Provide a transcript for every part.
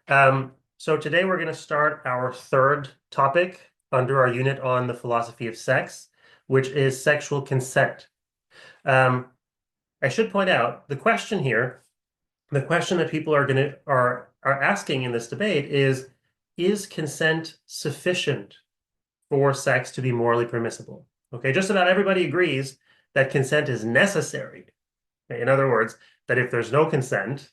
So today we're going to start our third topic under our unit on the philosophy of sex, which is sexual consent. Um, I should point out the question here, the question that people are asking in this debate is consent sufficient for sex to be morally permissible? Okay, just about everybody agrees that consent is necessary. In other words, that if there's no consent,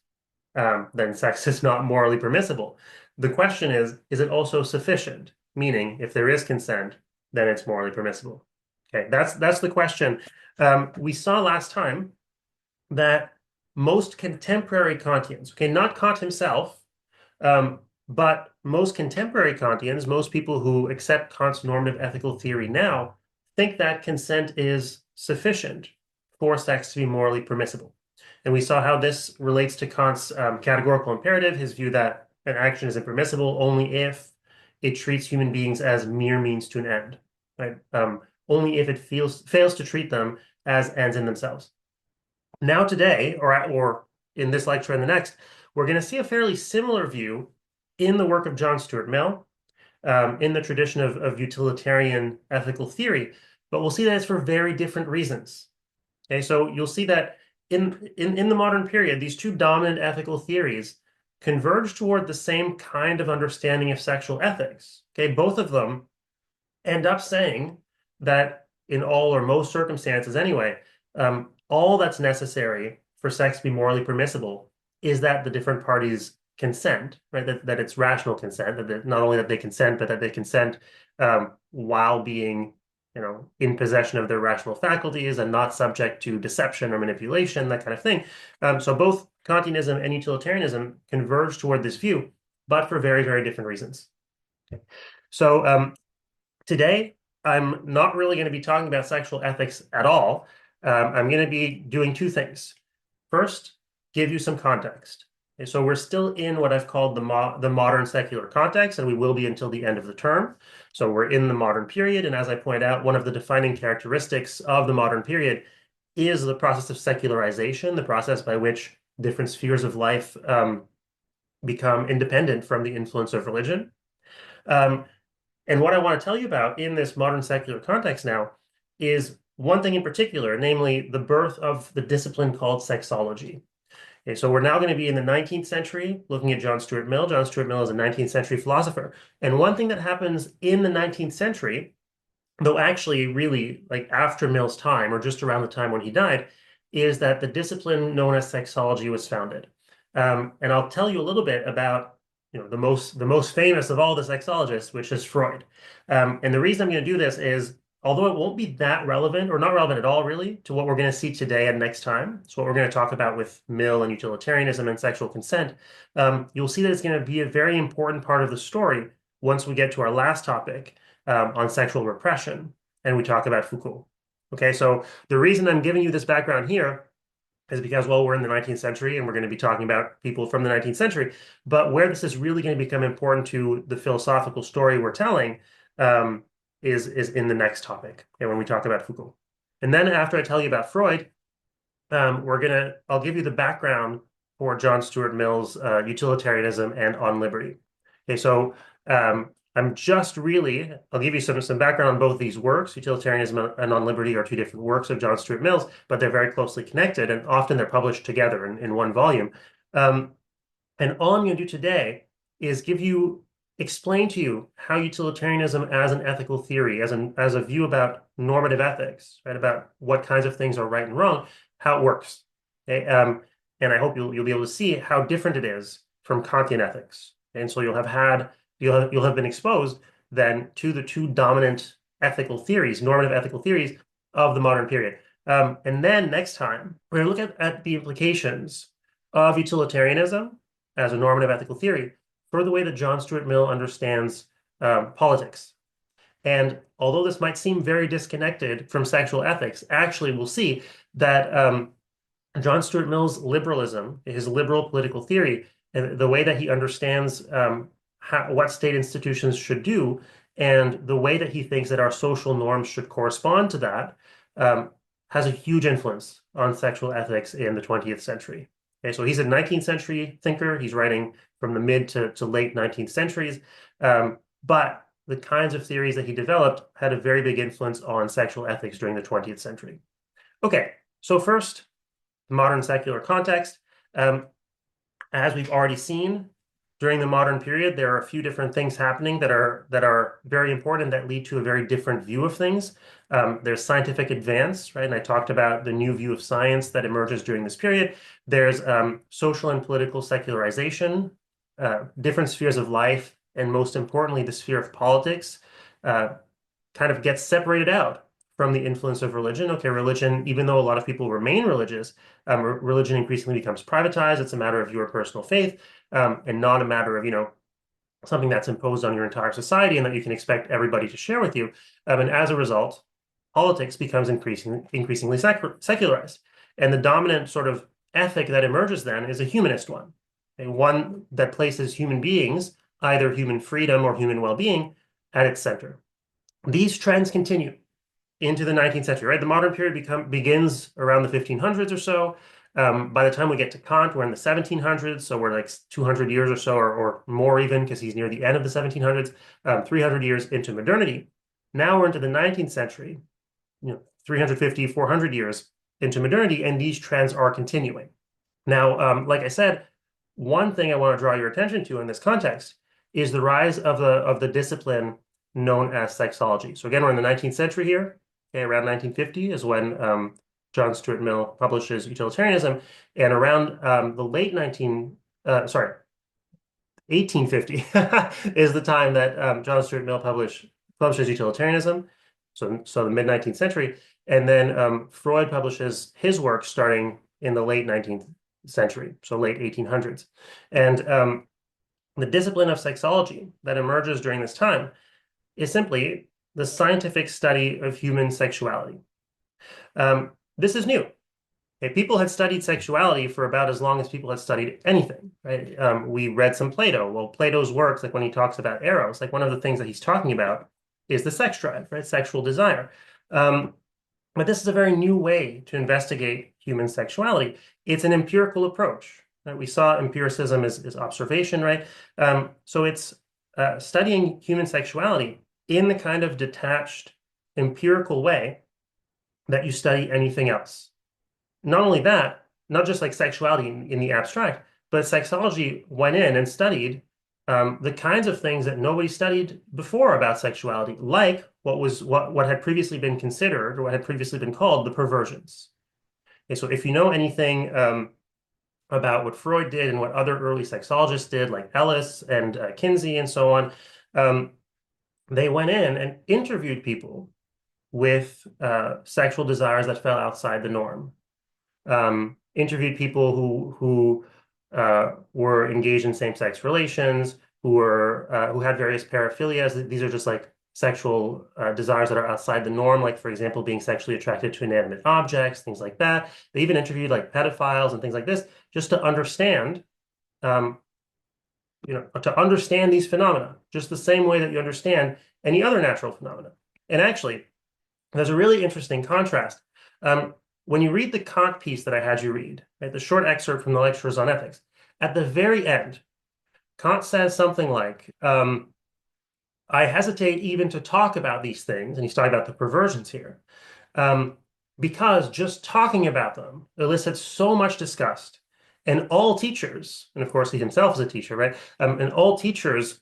then sex is not morally permissible. The question is it also sufficient? Meaning, if there is consent, then it's morally permissible. Okay, that's the question. We saw last time that most contemporary Kantians, okay, not Kant himself, but most contemporary Kantians, most people who accept Kant's normative ethical theory now, think that consent is sufficient for sex to be morally permissible. And we saw how this relates to Kant's categorical imperative, his view that an action is impermissible only if it treats human beings as mere means to an end, right? Only if it fails to treat them as ends in themselves. Now today, or in this lecture and the next, we're going to see a fairly similar view in the work of John Stuart Mill, in the tradition of utilitarian ethical theory, but we'll see that it's for very different reasons. Okay, so you'll see that in the modern period, these two dominant ethical theories converge toward the same kind of understanding of sexual ethics. Okay, both of them end up saying that in all or most circumstances anyway, all that's necessary for sex to be morally permissible is that the different parties consent, right? That it's rational consent, that not only that they consent, but that they consent while being, in possession of their rational faculties and not subject to deception or manipulation, that kind of thing. So both Kantianism and utilitarianism converge toward this view, but for very, very different reasons. Okay. So today, I'm not really going to be talking about sexual ethics at all. I'm going to be doing two things. First, give you some context. Okay, so we're still in what I've called the modern secular context, and we will be until the end of the term. So we're in the modern period, and as I point out, one of the defining characteristics of the modern period is the process of secularization, the process by which different spheres of life become independent from the influence of religion. Um, and what I want to tell you about in this modern secular context now is one thing in particular, namely the birth of the discipline called sexology. Okay, so we're now going to be in the 19th century, looking at John Stuart Mill. John Stuart Mill is a 19th century philosopher. And one thing that happens in the 19th century, though actually really like after Mill's time or just around the time when he died, is that the discipline known as sexology was founded. And I'll tell you a little bit about the most famous of all the sexologists, which is Freud. And the reason I'm going to do this is, although it won't be that relevant or not relevant at all, really, to what we're going to see today and next time, so what we're going to talk about with Mill and utilitarianism and sexual consent, you'll see that it's going to be a very important part of the story once we get to our last topic on sexual repression and we talk about Foucault. Okay, so the reason I'm giving you this background here is because, well, we're in the 19th century and we're going to be talking about people from the 19th century. But where this is really going to become important to the philosophical story we're telling is in the next topic, and when we talk about Foucault. And then after I tell you about Freud, I'll give you the background for John Stuart Mill's utilitarianism and On Liberty. Okay, so I'll give you some background on both these works. Utilitarianism and On Liberty are two different works of John Stuart Mill's, but they're very closely connected, and often they're published together in one volume. And all I'm going to do today is explain to you how utilitarianism as an ethical theory, as a view about normative ethics, right, about what kinds of things are right and wrong, how it works. Okay? And I hope you'll be able to see how different it is from Kantian ethics. And so you'll have been exposed then to the two dominant ethical theories, normative ethical theories of the modern period. And then next time, we're going to look at the implications of utilitarianism as a normative ethical theory for the way that John Stuart Mill understands politics. And although this might seem very disconnected from sexual ethics, actually we'll see that John Stuart Mill's liberalism, his liberal political theory, and the way that he understands what state institutions should do, and the way that he thinks that our social norms should correspond to that, has a huge influence on sexual ethics in the 20th century. Okay, so he's a 19th century thinker. He's writing from the mid to late 19th centuries. But the kinds of theories that he developed had a very big influence on sexual ethics during the 20th century. Okay, so first, modern secular context. Um, as we've already seen, during the modern period, there are a few different things happening that are very important that lead to a very different view of things. There's scientific advance, right? And I talked about the new view of science that emerges during this period. There's social and political secularization, different spheres of life, and most importantly, the sphere of politics uh, kind of gets separated out from the influence of religion. Okay, religion, even though a lot of people remain religious, religion increasingly becomes privatized. It's a matter of your personal faith, and not a matter of, something that's imposed on your entire society and that you can expect everybody to share with you. And as a result, politics becomes increasingly secularized. And the dominant sort of ethic that emerges then is a humanist one, a one that places human beings, either human freedom or human well-being, at its center. These trends continue into the 19th century, right? The modern period begins around the 1500s or so. By the time we get to Kant, we're in the 1700s, so we're like 200 years or so, or more even, because he's near the end of the 1700s, 300 years into modernity. Now we're into the 19th century, 350, 400 years into modernity, and these trends are continuing. Now, like I said, one thing I want to draw your attention to in this context is the rise of the discipline known as sexology. So again, we're in the 19th century here. Okay, around 1950 is when John Stuart Mill publishes utilitarianism, and around the late 1850 is the time that John Stuart Mill publishes utilitarianism. So the mid 19th century, and then Freud publishes his work starting in the late 19th century, so late 1800s, and the discipline of sexology that emerges during this time is simply the scientific study of human sexuality. This is new. Okay, people had studied sexuality for about as long as people had studied anything, right? We read some Plato. Well, Plato's works, like when he talks about eros, like one of the things that he's talking about is the sex drive, right? Sexual desire. But this is a very new way to investigate human sexuality. It's an empirical approach. Right? We saw empiricism is observation, right? So it's studying human sexuality in the kind of detached, empirical way that you study anything else. Not only that, not just like sexuality in the abstract, but sexology went in and studied the kinds of things that nobody studied before about sexuality, like what had previously been considered or what had previously been called the perversions. Okay, so if you know anything about what Freud did and what other early sexologists did, like Ellis and Kinsey and so on, they went in and interviewed people with sexual desires that fell outside the norm. Interviewed people who were engaged in same-sex relations, who had various paraphilias. These are just like sexual desires that are outside the norm, like for example, being sexually attracted to inanimate objects, things like that. They even interviewed like pedophiles and things like this, just to understand, to understand these phenomena, just the same way that you understand any other natural phenomena. And actually, there's a really interesting contrast. When you read the Kant piece that I had you read, right, the short excerpt from the Lectures on Ethics, at the very end, Kant says something like, I hesitate even to talk about these things, and he's talking about the perversions here, because just talking about them elicits so much disgust. And all teachers, and of course he himself is a teacher, right? And all teachers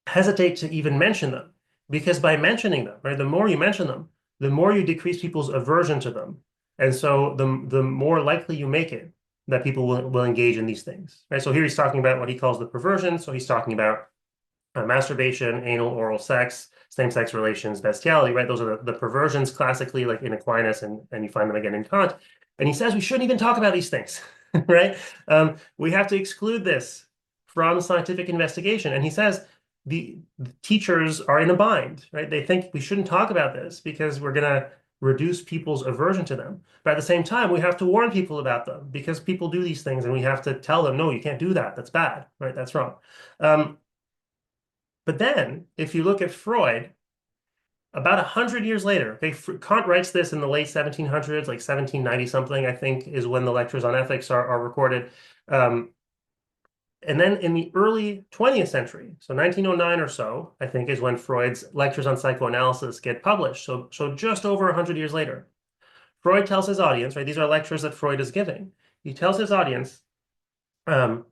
hesitate to even mention them, because by mentioning them, right, the more you mention them, the more you decrease people's aversion to them. And so the more likely you make it that people will engage in these things, right? So here he's talking about what he calls the perversion. So he's talking about masturbation, anal, oral sex, same-sex relations, bestiality, right? Those are the perversions classically, like in Aquinas, and you find them again in Kant. And he says we shouldn't even talk about these things, right? We have to exclude this from scientific investigation. And he says the teachers are in a bind, right? They think we shouldn't talk about this because we're going to reduce people's aversion to them. But at the same time, we have to warn people about them because people do these things and we have to tell them, no, you can't do that. That's bad, right? That's wrong. But then, if you look at Freud, About 100 years later, okay, Kant writes this in the late 1700s, like 1790 something, I think, is when the lectures on ethics are recorded. Um, and then in the early 20th century, so 1909 or so, I think, is when Freud's lectures on psychoanalysis get published. So just over 100 years later, Freud tells his audience, right? These are lectures that Freud is giving. He tells his audience, um,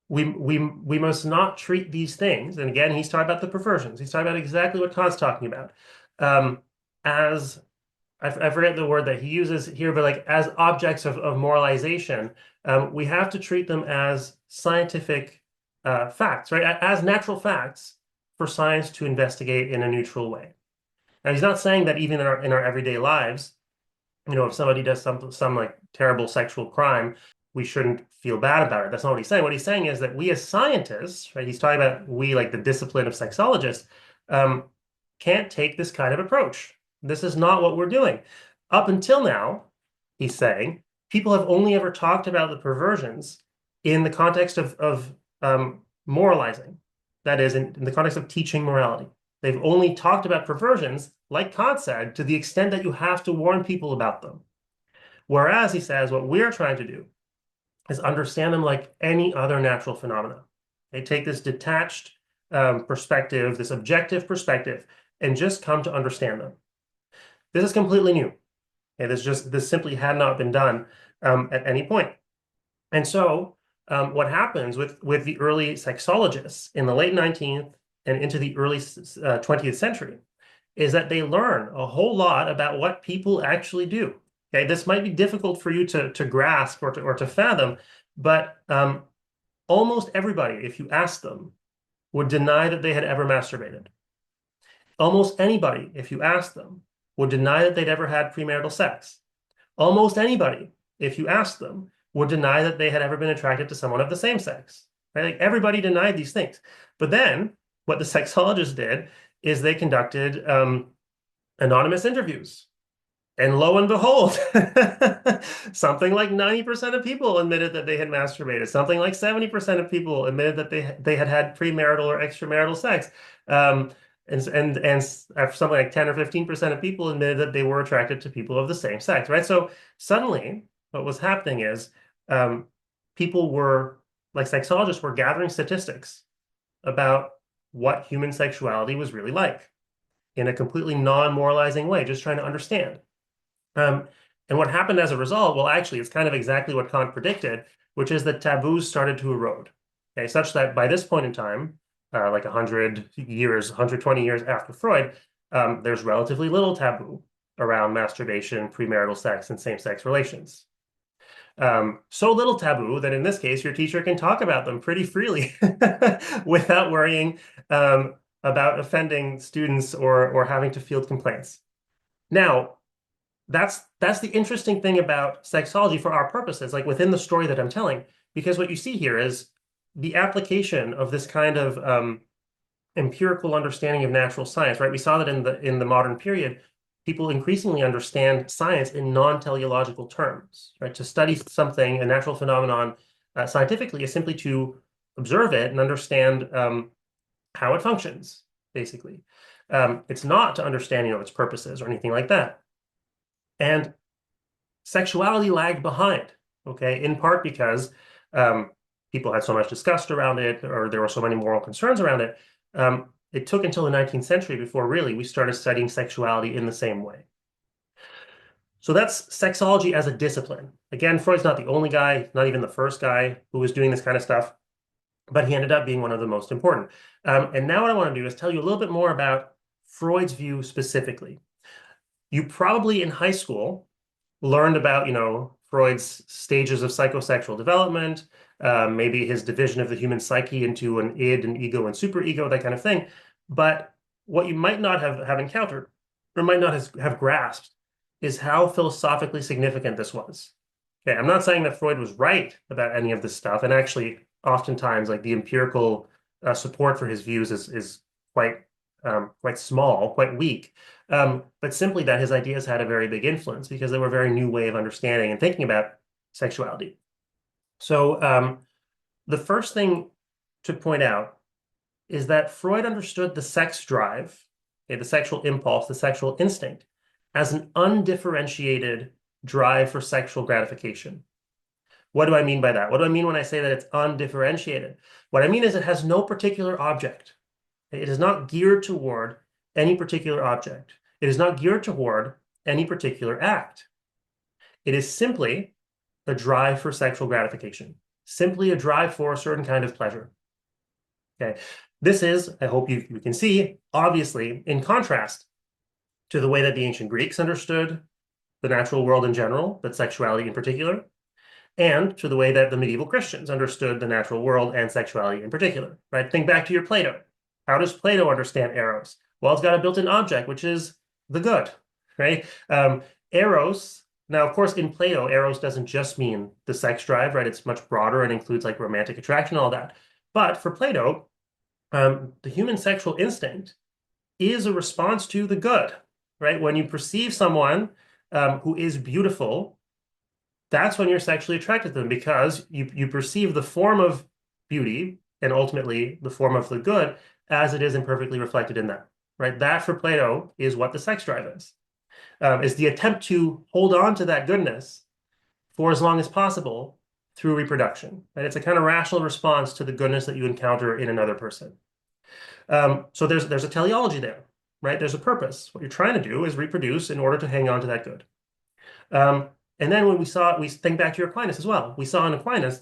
we must not treat these things. And again, he's talking about the perversions. He's talking about exactly what Kant's talking about, um, as I forget the word that he uses here, but like as objects of moralization, we have to treat them as scientific facts, right? As natural facts for science to investigate in a neutral way. Now, he's not saying that even in our everyday lives, if somebody does some like terrible sexual crime, we shouldn't feel bad about it. That's not what he's saying. What he's saying is that we as scientists, right? He's talking about we like the discipline of sexologists, um, can't take this kind of approach. This is not what we're doing. Up until now, he's saying, people have only ever talked about the perversions in the context of moralizing. That is, in the context of teaching morality. They've only talked about perversions, like Kant said, to the extent that you have to warn people about them. Whereas he says what we're trying to do is understand them like any other natural phenomena. They take this detached perspective, this objective perspective, and just come to understand them. This is completely new. Okay, this simply had not been done at any point. And so what happens with the early sexologists in the late 19th and into the early 20th century is that they learn a whole lot about what people actually do. Okay, this might be difficult for you to grasp or to fathom, but almost everybody, if you ask them, would deny that they had ever masturbated. Almost anybody, if you ask them, would deny that they'd ever had premarital sex. Almost anybody, if you ask them, would deny that they had ever been attracted to someone of the same sex. Right? Like everybody denied these things. But then what the sexologists did is they conducted anonymous interviews. And lo and behold, something like 90% of people admitted that they had masturbated. Something like 70% of people admitted that they had had premarital or extramarital sex. Um, and something like 10 or 15% of people admitted that they were attracted to people of the same sex, right? So suddenly, what was happening is um, people were, like sexologists, were gathering statistics about what human sexuality was really like in a completely non-moralizing way, just trying to understand. Um, and what happened as a result, well, actually, it's kind of exactly what Kant predicted, which is that taboos started to erode. Okay, such that by this point in time, like 100 years, 120 years after Freud, there's relatively little taboo around masturbation, premarital sex, and same-sex relations. So little taboo that in this case, your teacher can talk about them pretty freely without worrying about offending students or having to field complaints. Now, that's the interesting thing about sexology for our purposes, like within the story that I'm telling, because what you see here is the application of this kind of empirical understanding of natural science, right? We saw that in the modern period, people increasingly understand science in non-teleological terms, right? To study something, a natural phenomenon, scientifically is simply to observe it and understand how it functions, basically. It's not to understand, its purposes or anything like that. And sexuality lagged behind, okay, in part because people had so much disgust around it, or there were so many moral concerns around it. It took until the 19th century before really we started studying sexuality in the same way. So that's sexology as a discipline. Again, Freud's not the only guy, not even the first guy who was doing this kind of stuff, but he ended up being one of the most important. And now what I want to do is tell you a little bit more about Freud's view specifically. You probably in high school learned about, Freud's stages of psychosexual development, maybe his division of the human psyche into an id, an ego, and superego, that kind of thing. But what you might not have encountered or might not have grasped is how philosophically significant this was. Okay, I'm not saying that Freud was right about any of this stuff, and actually, oftentimes, like the empirical support for his views is quite small, quite weak. But simply that his ideas had a very big influence because they were a very new way of understanding and thinking about sexuality. So the first thing to point out is that Freud understood the sex drive okay, the sexual impulse, the sexual instinct, as an undifferentiated drive for sexual gratification. What do I mean by that? What do I mean when I say that it's undifferentiated? What I mean is it has no particular object. It is not geared toward any particular object. It is not geared toward any particular act. It is simply a drive for sexual gratification, simply a drive for a certain kind of pleasure. Okay. This is, I hope you can see, obviously in contrast to the way that the ancient Greeks understood the natural world in general, but sexuality in particular, and to the way that the medieval Christians understood the natural world and sexuality in particular, right? Think back to your Plato. How does Plato understand eros? Well, it's got a built-in object, which is the good, right? Eros, now, of course, in Plato, eros doesn't just mean the sex drive, right? It's much broader and includes like romantic attraction, all that. But for Plato, the human sexual instinct is a response to the good, right? When you perceive someone who is beautiful, that's when you're sexually attracted to them because you perceive the form of beauty and ultimately the form of the good as it is imperfectly reflected in them, right? That for Plato is what the sex drive is the attempt to hold on to that goodness for as long as possible through reproduction, right? It's a kind of rational response to the goodness that you encounter in another person. So there's a teleology there, right? There's a purpose. What you're trying to do is reproduce in order to hang on to that good. And then when we think back to your Aquinas as well. We saw in Aquinas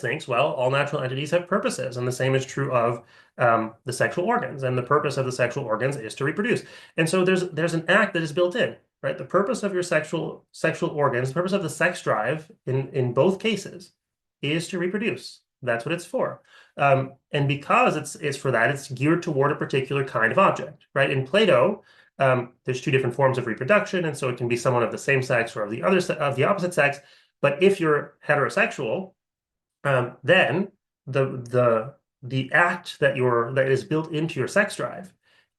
thinks, well, all natural entities have purposes, and the same is true of the sexual organs. And the purpose of the sexual organs is to reproduce. And so there's an act that is built in, right? The purpose of your sexual organs, the purpose of the sex drive in both cases is to reproduce. That's what it's for. And because it's for that, it's geared toward a particular kind of object, right? In Plato, there's two different forms of reproduction, and so it can be someone of the same sex or of the opposite sex. But if you're heterosexual, then the act that is built into your sex drive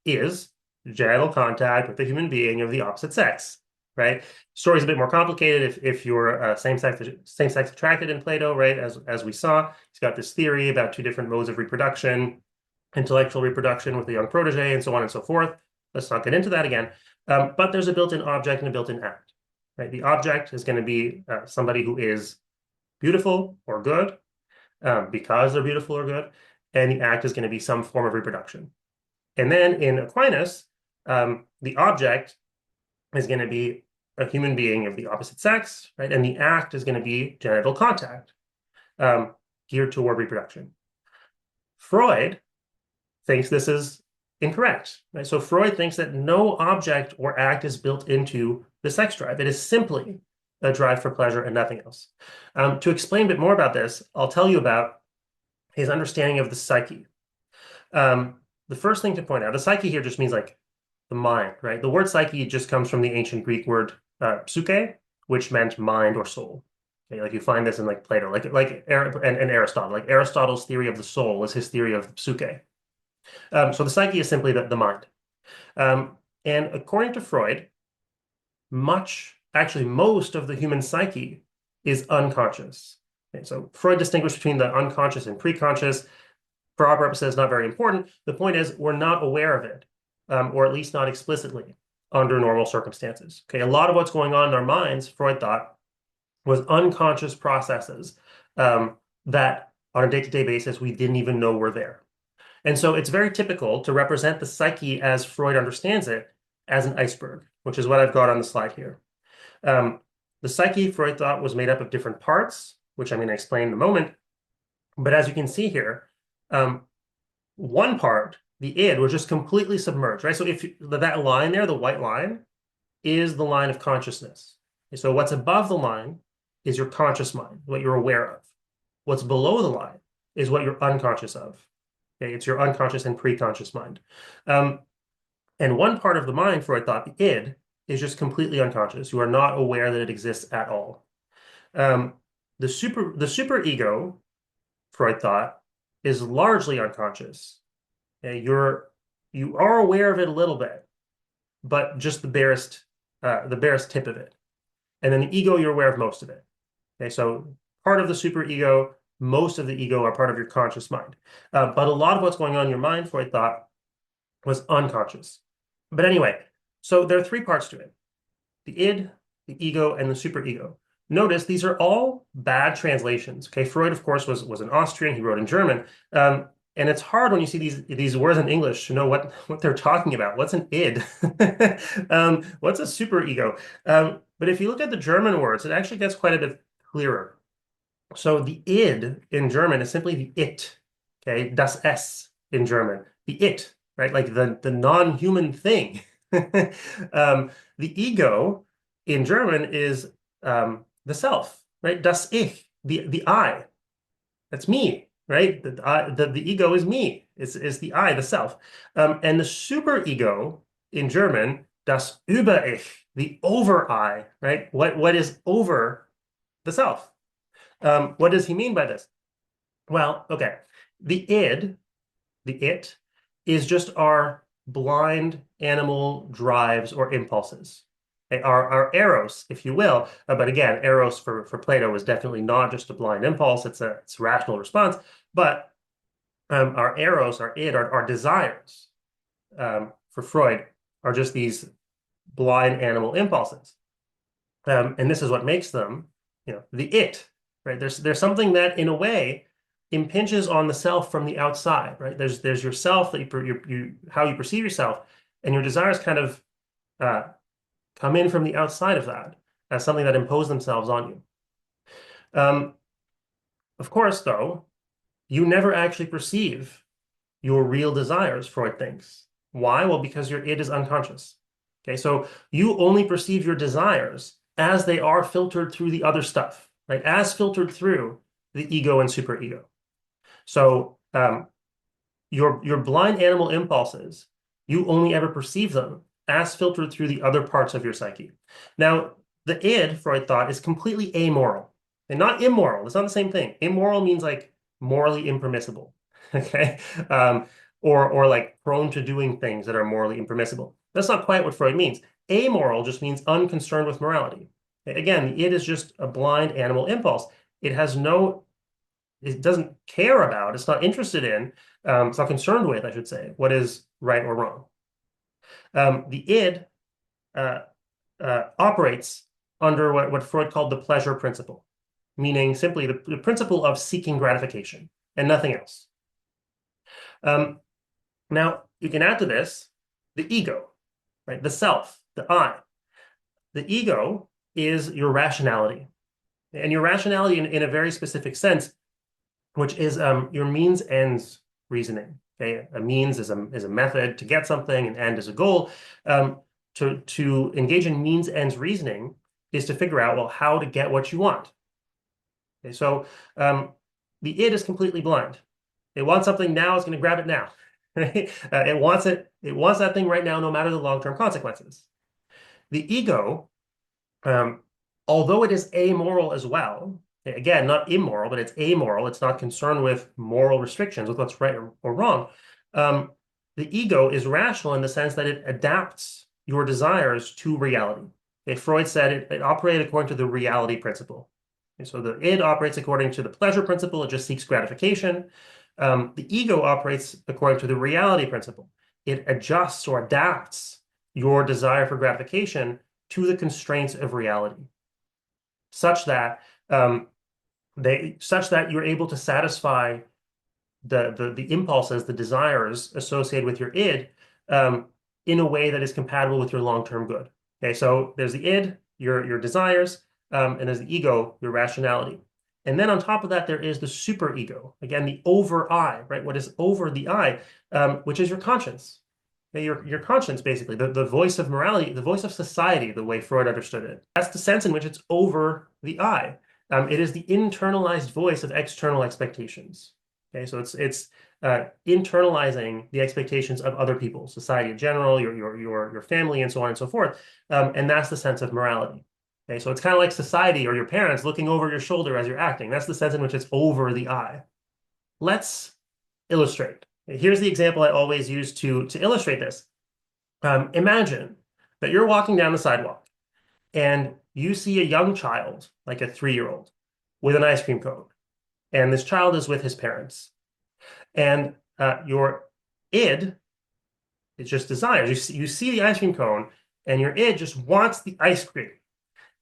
is genital contact with a human being of the opposite sex, right? Story's a bit more complicated if you're same-sex attracted in Plato, right? As we saw, he's got this theory about two different modes of reproduction, intellectual reproduction with a young protege, and so on and so forth. Let's not get into that again. But there's a built-in object and a built-in act, right? The object is going to be somebody who is beautiful or good because they're beautiful or good, and the act is going to be some form of reproduction. And then in Aquinas, the object is going to be a human being of the opposite sex, right? And the act is going to be genital contact, geared toward reproduction. Freud thinks this is incorrect, right? So Freud thinks that no object or act is built into the sex drive. It is simply a drive for pleasure and nothing else. To explain a bit more about this, I'll tell you about his understanding of the psyche. The first thing to point out, the psyche here just means like the mind, right? The word psyche just comes from the ancient Greek word psyche, which meant mind or soul. Okay, like you find this in like Plato, and Aristotle. Like Aristotle's theory of the soul is his theory of psyche. So the psyche is simply the mind. And according to Freud, actually most of the human psyche is unconscious. Okay, so Freud distinguished between the unconscious and preconscious. For our purposes, not very important. The point is we're not aware of it, or at least not explicitly under normal circumstances. Okay, a lot of what's going on in our minds, Freud thought, was unconscious processes that on a day-to-day basis we didn't even know were there. And so it's very typical to represent the psyche as Freud understands it as an iceberg, which is what I've got on the slide here. The psyche, Freud thought, was made up of different parts, which I'm going to explain in a moment. But as you can see here, one part, the id, was just completely submerged, right? So that line there, the white line, is the line of consciousness. So what's above the line is your conscious mind, what you're aware of. What's below the line is what you're unconscious of. Okay, it's your unconscious and preconscious mind. And one part of the mind, Freud thought, the id, is just completely unconscious. You are not aware that it exists at all. The superego, Freud thought, is largely unconscious. Okay, you are aware of it a little bit, but just the barest tip of it. And then the ego, you're aware of most of it. Okay, so part of the superego, most of the ego are part of your conscious mind. But a lot of what's going on in your mind, Freud thought, was unconscious. But anyway, so there are three parts to it: the id, the ego, and the superego. Notice these are all bad translations. Okay, Freud, of course, was an Austrian. He wrote in German, and it's hard when you see these words in English to know what they're talking about. What's an id? What's a superego? But if you look at the German words, it actually gets quite a bit clearer. So the id in German is simply the it. Okay, das Es in German, the it, right? Like the non-human thing. The ego in German is the self, right? Das Ich, the I. That's me, right? The ego is me. Is the I, the self. And the superego in German, das Über-Ich, the over-I, right? What is over the self? What does he mean by this? Well, okay. The id, the it, is just our blind animal drives or impulses. Okay, our eros, if you will. But again, eros for Plato is definitely not just a blind impulse, it's a rational response. But our eros, our id, our desires, for Freud, are just these blind animal impulses. And this is what makes them, the it, right? There's something that, in a way, impinges on the self from the outside, right? There's yourself that you how you perceive yourself, and your desires kind of uh, come in from the outside of that as something that impose themselves on you. Um, of course, though, you never actually perceive your real desires, Freud thinks. Why? Well, because your id is unconscious. Okay, so you only perceive your desires as they are filtered through the other stuff, right? As filtered through the ego and superego. So your blind animal impulses, you only ever perceive them as filtered through the other parts of your psyche. Now, the id, Freud thought, is completely amoral and not immoral. It's not the same thing. Immoral means like morally impermissible, okay? Or like prone to doing things that are morally impermissible. That's not quite what Freud means. Amoral just means unconcerned with morality. Again, the id is just a blind animal impulse. It has no it doesn't care about, it's not interested in, it's not concerned with, I should say, what is right or wrong. The id uh, operates under what Freud called the pleasure principle, meaning simply the principle of seeking gratification and nothing else. Now, you can add to this the ego, right? The self, the I. The ego is your rationality. And your rationality in a very specific sense, which is your means ends reasoning. Okay, a means is a method to get something, an end is a goal. To engage in means ends reasoning is to figure out, well, how to get what you want. Okay, so the id is completely blind. It wants something now, it's going to grab it now. Right? It wants it. It wants that thing right now, no matter the long-term consequences. The ego, um, although it is amoral as well, again, not immoral, but it's amoral. It's not concerned with moral restrictions, with what's right or wrong. The ego is rational in the sense that it adapts your desires to reality. Okay, Freud said it operated according to the reality principle. Okay, so the id operates according to the pleasure principle. It just seeks gratification. The ego operates according to the reality principle. It adjusts or adapts your desire for gratification to the constraints of reality, such that you're able to satisfy the impulses, the desires associated with your id, in a way that is compatible with your long-term good. Okay, so there's the id, your desires, and there's the ego, your rationality. And then on top of that, there is the superego, again, the over I, right? What is over the I, which is your conscience. Okay, your conscience, basically, the voice of morality, the voice of society, the way Freud understood it. That's the sense in which it's over the I. It is the internalized voice of external expectations. Okay, so it's internalizing the expectations of other people, society in general, your family, and so on and so forth. And that's the sense of morality. Okay, so it's kind of like society or your parents looking over your shoulder as you're acting. That's the sense in which it's over the I. Let's illustrate. Here's the example I always use to illustrate this. Imagine that you're walking down the sidewalk and you see a young child, like a 3-year-old, with an ice cream cone. And this child is with his parents. And your id It's just desires. You see the ice cream cone, and your id just wants the ice cream.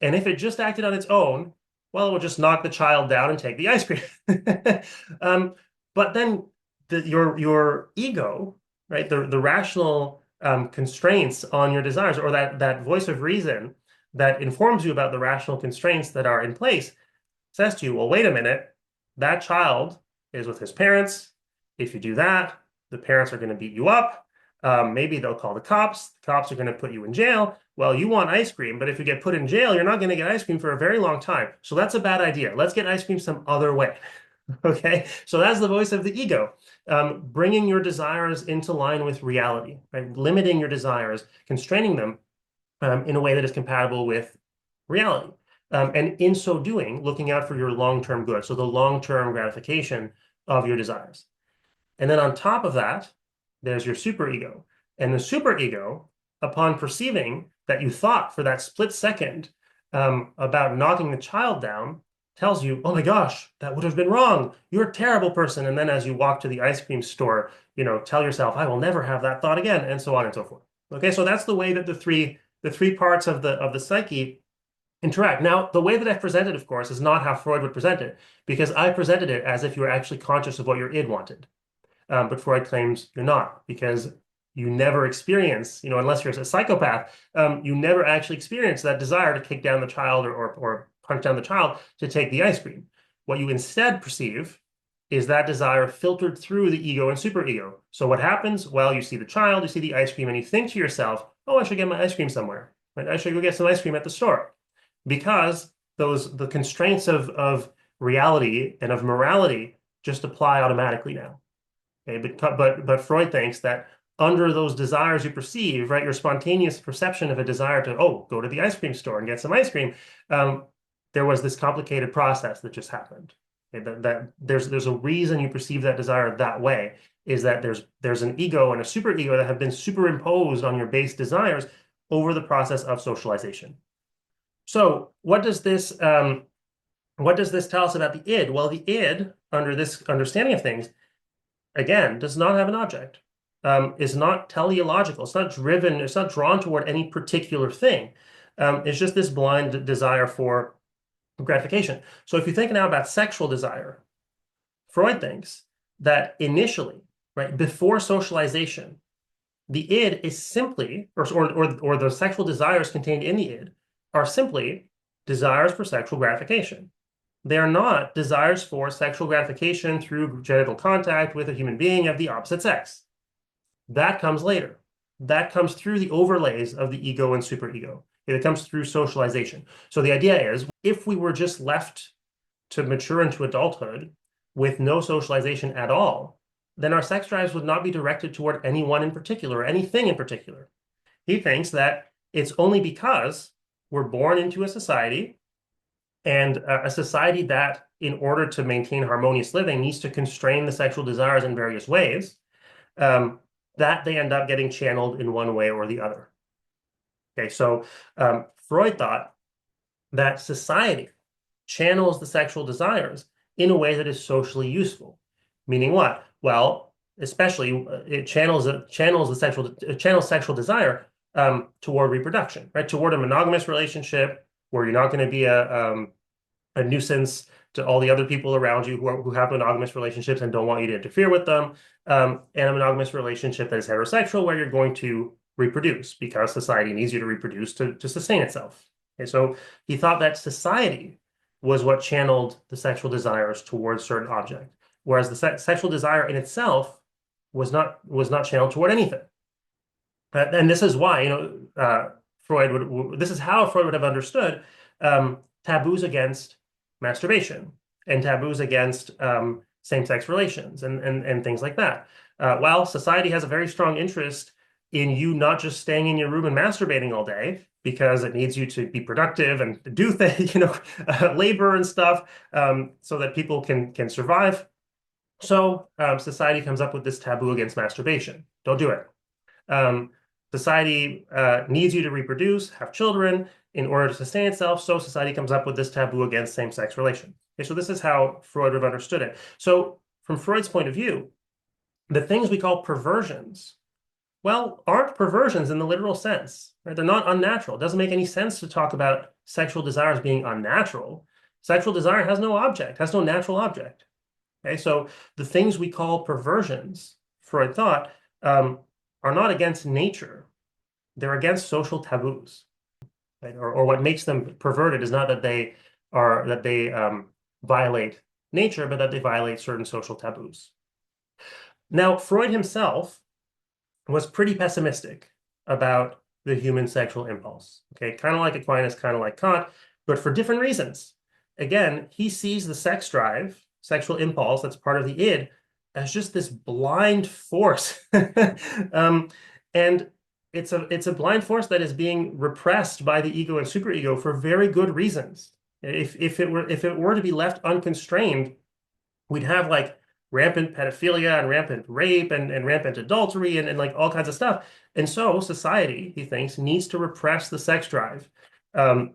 And if it just acted on its own, well, it will just knock the child down and take the ice cream. um, but then your ego, right, the rational constraints on your desires, or that voice of reason that informs you about the rational constraints that are in place, says to you, well, wait a minute, that child is with his parents. If you do that, the parents are going to beat you up. Maybe they'll call the cops. The cops are going to put you in jail. Well, you want ice cream, but if you get put in jail, you're not going to get ice cream for a very long time. So that's a bad idea. Let's get ice cream some other way. Okay, so that's the voice of the ego, bringing your desires into line with reality, right? Limiting your desires, constraining them in a way that is compatible with reality. And in so doing, looking out for your long-term good, so the long-term gratification of your desires. And then on top of that, there's your superego. And the superego, upon perceiving that you thought for that split second about knocking the child down, tells you, oh my gosh, that would have been wrong. You're a terrible person. And then as you walk to the ice cream store, tell yourself, I will never have that thought again, and so on and so forth. Okay, so that's the way that the three parts of the psyche interact. Now, the way that I've presented, of course, is not how Freud would present it, because I presented it as if you were actually conscious of what your id wanted. But Freud claims you're not, because you never experience, unless you're a psychopath, you never actually experience that desire to kick down the child or punch down the child to take the ice cream. What you instead perceive is that desire filtered through the ego and superego. So what happens? Well, you see the child, you see the ice cream, and you think to yourself, oh, I should get my ice cream somewhere. Right? I should go get some ice cream at the store. Because the constraints of reality and of morality just apply automatically now. Okay, but Freud thinks that under those desires you perceive, right, your spontaneous perception of a desire to, oh, go to the ice cream store and get some ice cream, um, there was this complicated process that just happened. Okay, that there's a reason you perceive that desire that way, is that there's an ego and a superego that have been superimposed on your base desires over the process of socialization. So what does this tell us about the id? Well, the id, under this understanding of things, again, does not have an object, is not teleological. It's not driven, it's not drawn toward any particular thing. It's just this blind desire for gratification. So if you think now about sexual desire, Freud thinks that initially, right, before socialization, the id is simply, or the sexual desires contained in the id are simply desires for sexual gratification. They are not desires for sexual gratification through genital contact with a human being of the opposite sex. That comes later. That comes through the overlays of the ego and superego. It comes through socialization. So the idea is, if we were just left to mature into adulthood with no socialization at all, then our sex drives would not be directed toward anyone in particular or anything in particular. He thinks that it's only because we're born into a society, and a society that, in order to maintain harmonious living, needs to constrain the sexual desires in various ways, that they end up getting channeled in one way or the other. Okay, so Freud thought that society channels the sexual desires in a way that is socially useful. Meaning what? Well, especially it channels sexual desire toward reproduction, right? Toward a monogamous relationship where you're not going to be a nuisance to all the other people around you who have monogamous relationships and don't want you to interfere with them, and a monogamous relationship that is heterosexual where you're going to reproduce because society needs you to reproduce to sustain itself. Okay, so he thought that society was what channeled the sexual desires towards certain object, whereas the sexual desire in itself was not channeled toward anything. And this is why, this is how Freud would have understood taboos against masturbation and taboos against same-sex relations and things like that. While society has a very strong interest in you not just staying in your room and masturbating all day because it needs you to be productive and do things, labor and stuff, so that people can survive. So society comes up with this taboo against masturbation. Don't do it. Society needs you to reproduce, have children in order to sustain itself. So society comes up with this taboo against same-sex relations. Okay, so this is how Freud would have understood it. So from Freud's point of view, the things we call perversions well, aren't perversions in the literal sense, right? They're not unnatural. It doesn't make any sense to talk about sexual desires being unnatural. Sexual desire has no object, has no natural object. Okay, so the things we call perversions, Freud thought, um, are not against nature. They're against social taboos, right? Or what makes them perverted is not that they violate nature, but that they violate certain social taboos. Now, Freud himself was pretty pessimistic about the human sexual impulse. Okay, kind of like Aquinas, kind of like Kant, but for different reasons. Again, he sees the sex drive, sexual impulse that's part of the id, as just this blind force. um, and it's a blind force that is being repressed by the ego and superego for very good reasons. If it were to be left unconstrained, we'd have like rampant pedophilia and rampant rape and rampant adultery and like all kinds of stuff. And so society, he thinks, needs to repress the sex drive um,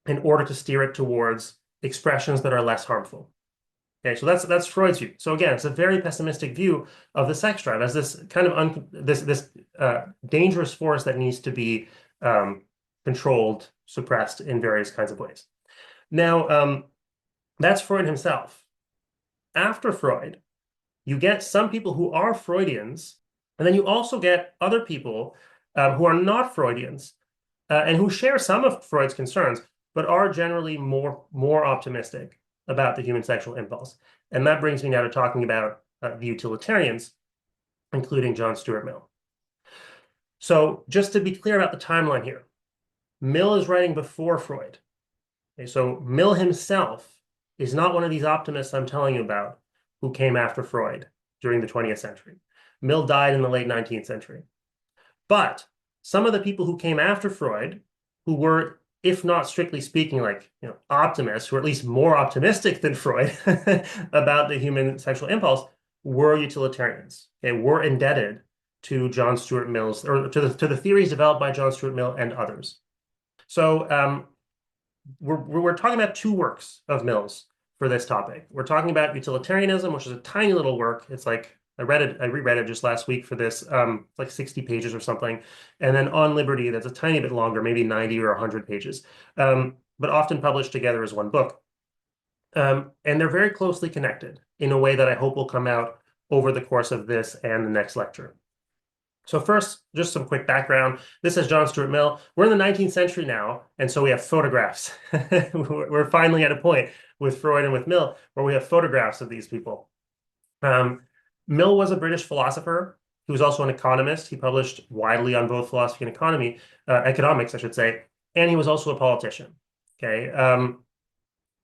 in order to steer it towards expressions that are less harmful. Okay, so that's Freud's view. So again, it's a very pessimistic view of the sex drive as this kind of dangerous force that needs to be controlled, suppressed in various kinds of ways. Now, that's Freud himself. After Freud, you get some people who are Freudians, and then you also get other people who are not Freudians and who share some of Freud's concerns, but are generally more optimistic about the human sexual impulse. And that brings me now to talking about the utilitarians, including John Stuart Mill. So just to be clear about the timeline here, Mill is writing before Freud. Okay, so Mill himself is not one of these optimists I'm telling you about who came after Freud during the 20th century. Mill died in the late 19th century. But some of the people who came after Freud, who were, if not strictly speaking, like optimists, or at least more optimistic than Freud about the human sexual impulse, were utilitarians. Okay, were indebted to John Stuart Mill's, or to the theories developed by John Stuart Mill and others. So we're talking about two works of Mill's for this topic. We're talking about utilitarianism, which is a tiny little work. It's like I reread it just last week for this, like 60 pages or something. And then On Liberty, that's a tiny bit longer, maybe 90 or 100 pages, but often published together as one book. And they're very closely connected in a way that I hope will come out over the course of this and the next lecture. So first, just some quick background. This is John Stuart Mill. We're in the 19th century now, and so we have photographs. We're finally at a point with Freud and with Mill where we have photographs of these people. Mill was a British philosopher. He was also an economist. He published widely on both philosophy and economics, I should say, and he was also a politician. Okay.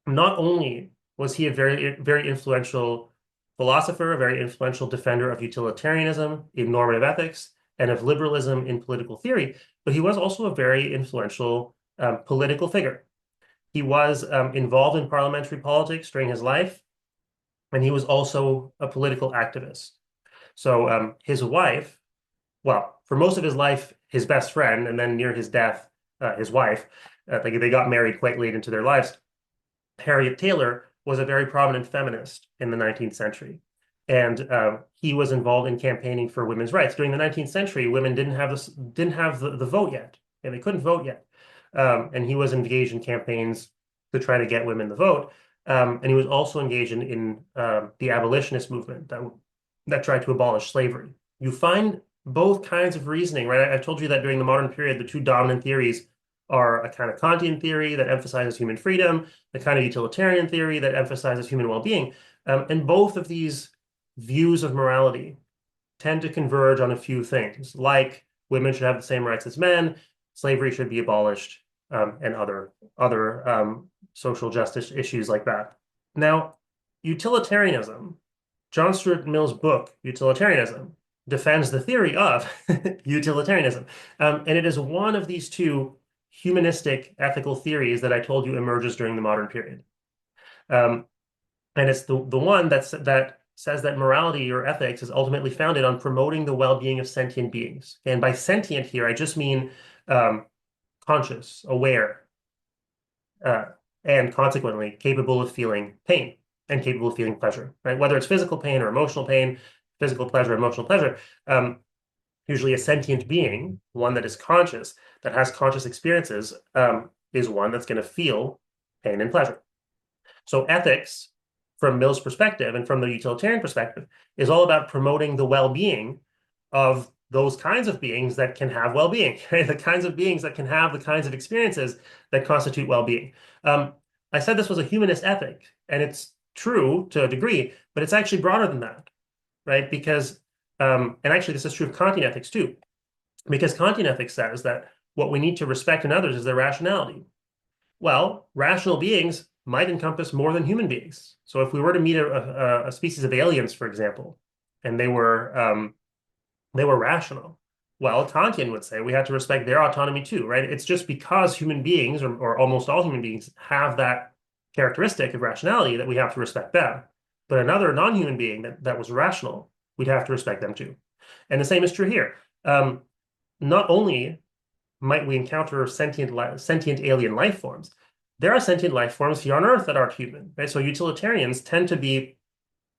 Not only was he a very, very influential philosopher, a very influential defender of utilitarianism in normative ethics and of liberalism in political theory, but he was also a very influential political figure. He was involved in parliamentary politics during his life, and he was also a political activist. So his wife, well, for most of his life, his best friend, and then near his death, his wife, they got married quite late into their lives. Harriet Taylor was a very prominent feminist in the 19th century. And he was involved in campaigning for women's rights. During the 19th century, women didn't have the vote yet, and they couldn't vote yet. And he was engaged in campaigns to try to get women the vote. And he was also engaged in the abolitionist movement that tried to abolish slavery. You find both kinds of reasoning, right? I told you that during the modern period, the two dominant theories are a kind of Kantian theory that emphasizes human freedom, the kind of utilitarian theory that emphasizes human well-being. And both of these views of morality tend to converge on a few things, like women should have the same rights as men, slavery should be abolished, and other social justice issues like that. Now, utilitarianism, John Stuart Mill's book, Utilitarianism, defends the theory of utilitarianism. And it is one of these two humanistic ethical theories that I told you emerges during the modern period. And it's the one that says that morality or ethics is ultimately founded on promoting the well-being of sentient beings. And by sentient here, I just mean conscious, aware, and consequently capable of feeling pain and capable of feeling pleasure, right? Whether it's physical pain or emotional pain, physical pleasure, emotional pleasure. Usually a sentient being, one that is conscious, that has conscious experiences, is one that's going to feel pain and pleasure. So ethics, from Mill's perspective and from the utilitarian perspective, is all about promoting the well-being of those kinds of beings that can have well-being, right? The kinds of beings that can have the kinds of experiences that constitute well-being. I said this was a humanist ethic, and it's true to a degree, but it's actually broader than that, right? Because, and actually this is true of Kantian ethics too, because Kantian ethics says that what we need to respect in others is their rationality. Well, rational beings might encompass more than human beings. So if we were to meet a species of aliens, for example, and they were rational, well, Kantian would say we have to respect their autonomy too, right? It's just because human beings, or almost all human beings, have that characteristic of rationality that we have to respect them. But another non-human being that was rational, we'd have to respect them too. And the same is true here. Not only might we encounter sentient alien life forms, there are sentient life forms here on Earth that aren't human, right? So utilitarians tend to be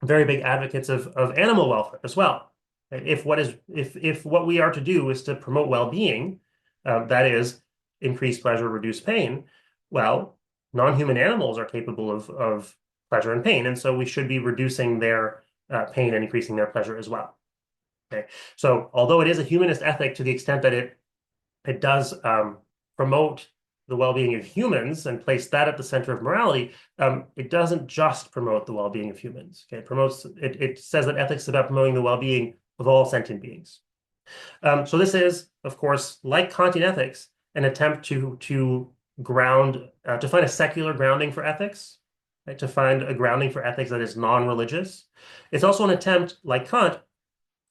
very big advocates of animal welfare as well. If what we are to do is to promote well-being, that is increase pleasure, reduce pain, well, non-human animals are capable of pleasure and pain, and so we should be reducing their pain and increasing their pleasure as well. Okay, so although it is a humanist ethic to the extent that it does promote the well-being of humans and place that at the center of morality, it doesn't just promote the well-being of humans. Okay, it says that ethics is about promoting the well-being of all sentient beings. So this is, of course, like Kantian ethics, an attempt to ground to find a secular grounding for ethics, right? To find a grounding for ethics that is non-religious. It's also an attempt, like Kant,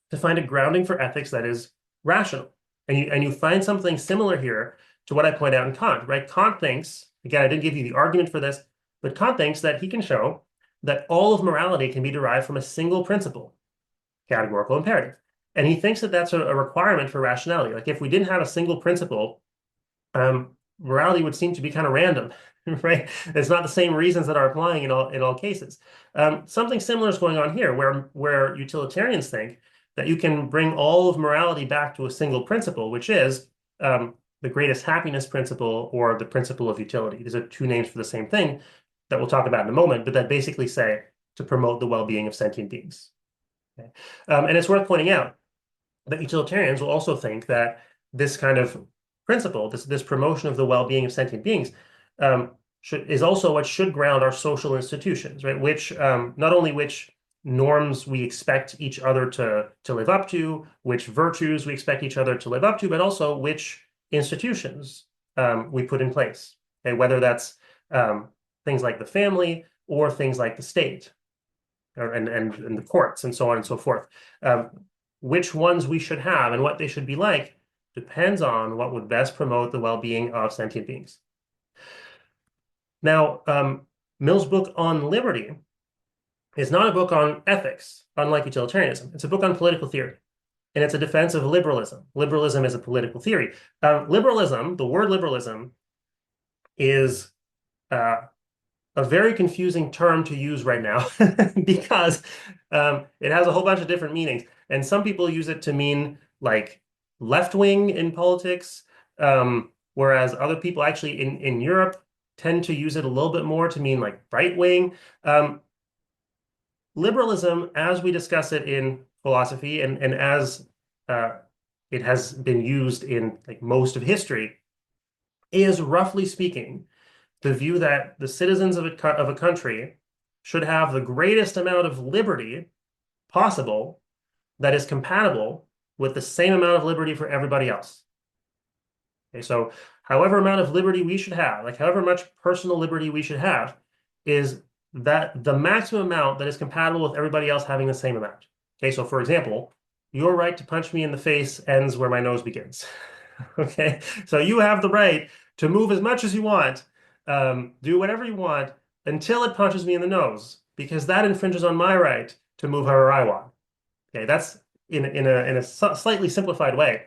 to find a grounding for ethics that is rational. And you find something similar here to what I point out in Kant, right? Kant thinks, again, I didn't give you the argument for this, but Kant thinks that he can show that all of morality can be derived from a single principle, categorical imperative. And he thinks that that's a requirement for rationality. Like if we didn't have a single principle, morality would seem to be kind of random, right? It's not the same reasons that are applying in all cases. Something similar is going on here, where utilitarians think that you can bring all of morality back to a single principle, which is the greatest happiness principle or the principle of utility. These are two names for the same thing that we'll talk about in a moment, but that basically say to promote the well-being of sentient beings. Okay? And it's worth pointing out that utilitarians will also think that this kind of principle, this promotion of the well-being of sentient beings, is also what should ground our social institutions, right? Which not only which norms we expect each other to live up to, which virtues we expect each other to live up to, but also which institutions we put in place. Okay? Whether that's things like the family or things like the state, and the courts and so on and so forth. Which ones we should have and what they should be like depends on what would best promote the well-being of sentient beings. Now, Mill's book on liberty is not a book on ethics, unlike utilitarianism. It's a book on political theory, and it's a defense of liberalism. Liberalism is a political theory. Liberalism, the word liberalism, is a very confusing term to use right now because it has a whole bunch of different meanings. And some people use it to mean like left wing in politics, whereas other people actually in Europe tend to use it a little bit more to mean like right wing. Liberalism, as we discuss it in philosophy and as it has been used in like most of history, is roughly speaking the view that the citizens of a country should have the greatest amount of liberty possible that is compatible with the same amount of liberty for everybody else. Okay, so however amount of liberty we should have, like however much personal liberty we should have, is that the maximum amount that is compatible with everybody else having the same amount. Okay, so for example, your right to punch me in the face ends where my nose begins. Okay, so you have the right to move as much as you want, do whatever you want until it punches me in the nose, because that infringes on my right to move however I want. Okay, that's in a slightly simplified way,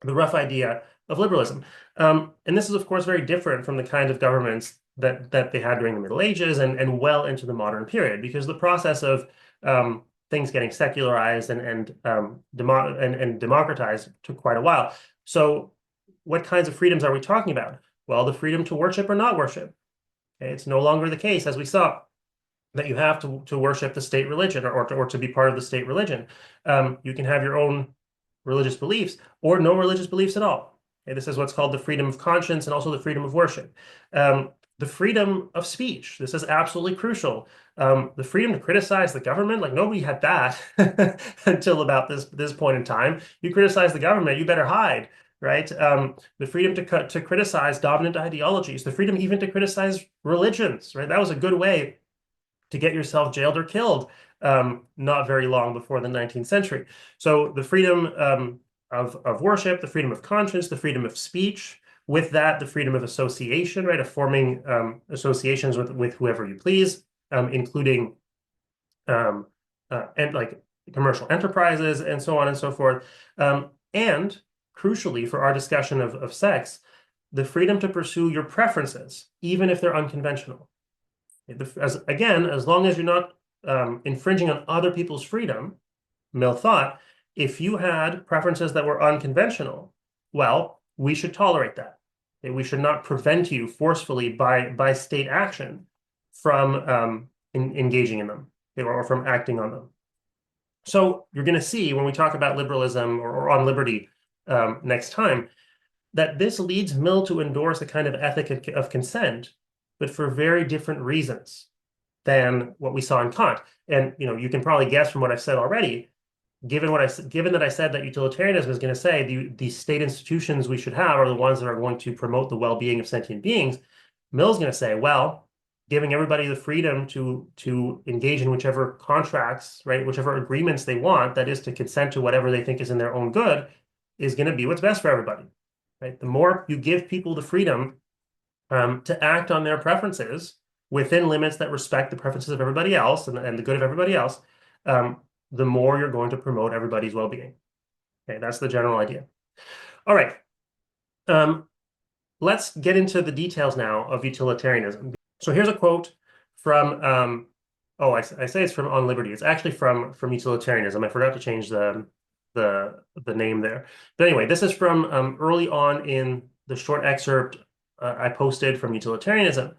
the rough idea of liberalism. And this is, of course, very different from the kind of governments that they had during the Middle Ages and well into the modern period, because the process of things getting secularized and democratized took quite a while. So what kinds of freedoms are we talking about? Well, the freedom to worship or not worship. Okay, it's no longer the case, as we saw, that you have to worship the state religion or to be part of the state religion. You can have your own religious beliefs or no religious beliefs at all. Okay, this is what's called the freedom of conscience and also the freedom of worship. The freedom of speech. This is absolutely crucial. The freedom to criticize the government, like nobody had that until about this point in time. You criticize the government, you better hide, right? The freedom to criticize dominant ideologies, the freedom even to criticize religions, right? That was a good way to get yourself jailed or killed not very long before the 19th century. So the freedom of worship, the freedom of conscience, the freedom of speech, with that, the freedom of association, right, of forming associations with whoever you please, including and like commercial enterprises and so on and so forth. And crucially for our discussion of sex, the freedom to pursue your preferences, even if they're unconventional. As long as you're not infringing on other people's freedom, Mill thought, if you had preferences that were unconventional, well, we should tolerate that. We should not prevent you forcefully by state action from engaging in them or from acting on them. So you're going to see when we talk about liberalism or on liberty next time, that this leads Mill to endorse a kind of ethic of consent, but for very different reasons than what we saw in Kant. And you can probably guess from what I've said already, given that I said that utilitarianism is going to say the state institutions we should have are the ones that are going to promote the well-being of sentient beings, Mill's going to say, well, giving everybody the freedom to engage in whichever contracts, right, whichever agreements they want, that is to consent to whatever they think is in their own good, is going to be what's best for everybody. Right? The more you give people the freedom to act on their preferences within limits that respect the preferences of everybody else and the good of everybody else, the more you're going to promote everybody's well-being. Okay, that's the general idea. All right. Let's get into the details now of utilitarianism. So here's a quote from, I say it's from On Liberty. It's actually from utilitarianism. I forgot to change the name there. But anyway, this is from early on in the short excerpt I posted from utilitarianism.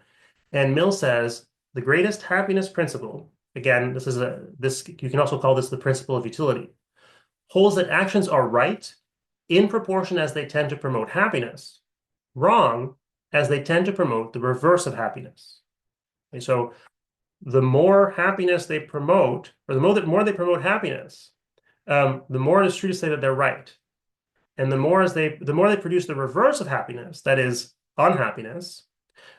And Mill says, the greatest happiness principle, again, you can also call this the principle of utility, holds that actions are right in proportion as they tend to promote happiness, wrong as they tend to promote the reverse of happiness. Okay, so the more happiness they promote, or the more they promote happiness, the more it is true to say that they're right. And the more they produce the reverse of happiness, that is unhappiness,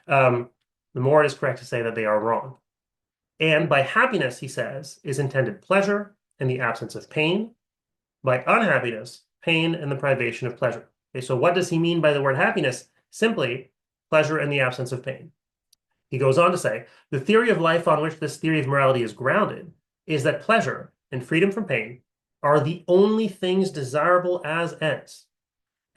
the more it is correct to say that they are wrong. And by happiness, he says, is intended pleasure and the absence of pain. By unhappiness, pain and the privation of pleasure. Okay, so what does he mean by the word happiness? Simply pleasure and the absence of pain. He goes on to say, the theory of life on which this theory of morality is grounded is that pleasure and freedom from pain are the only things desirable as ends,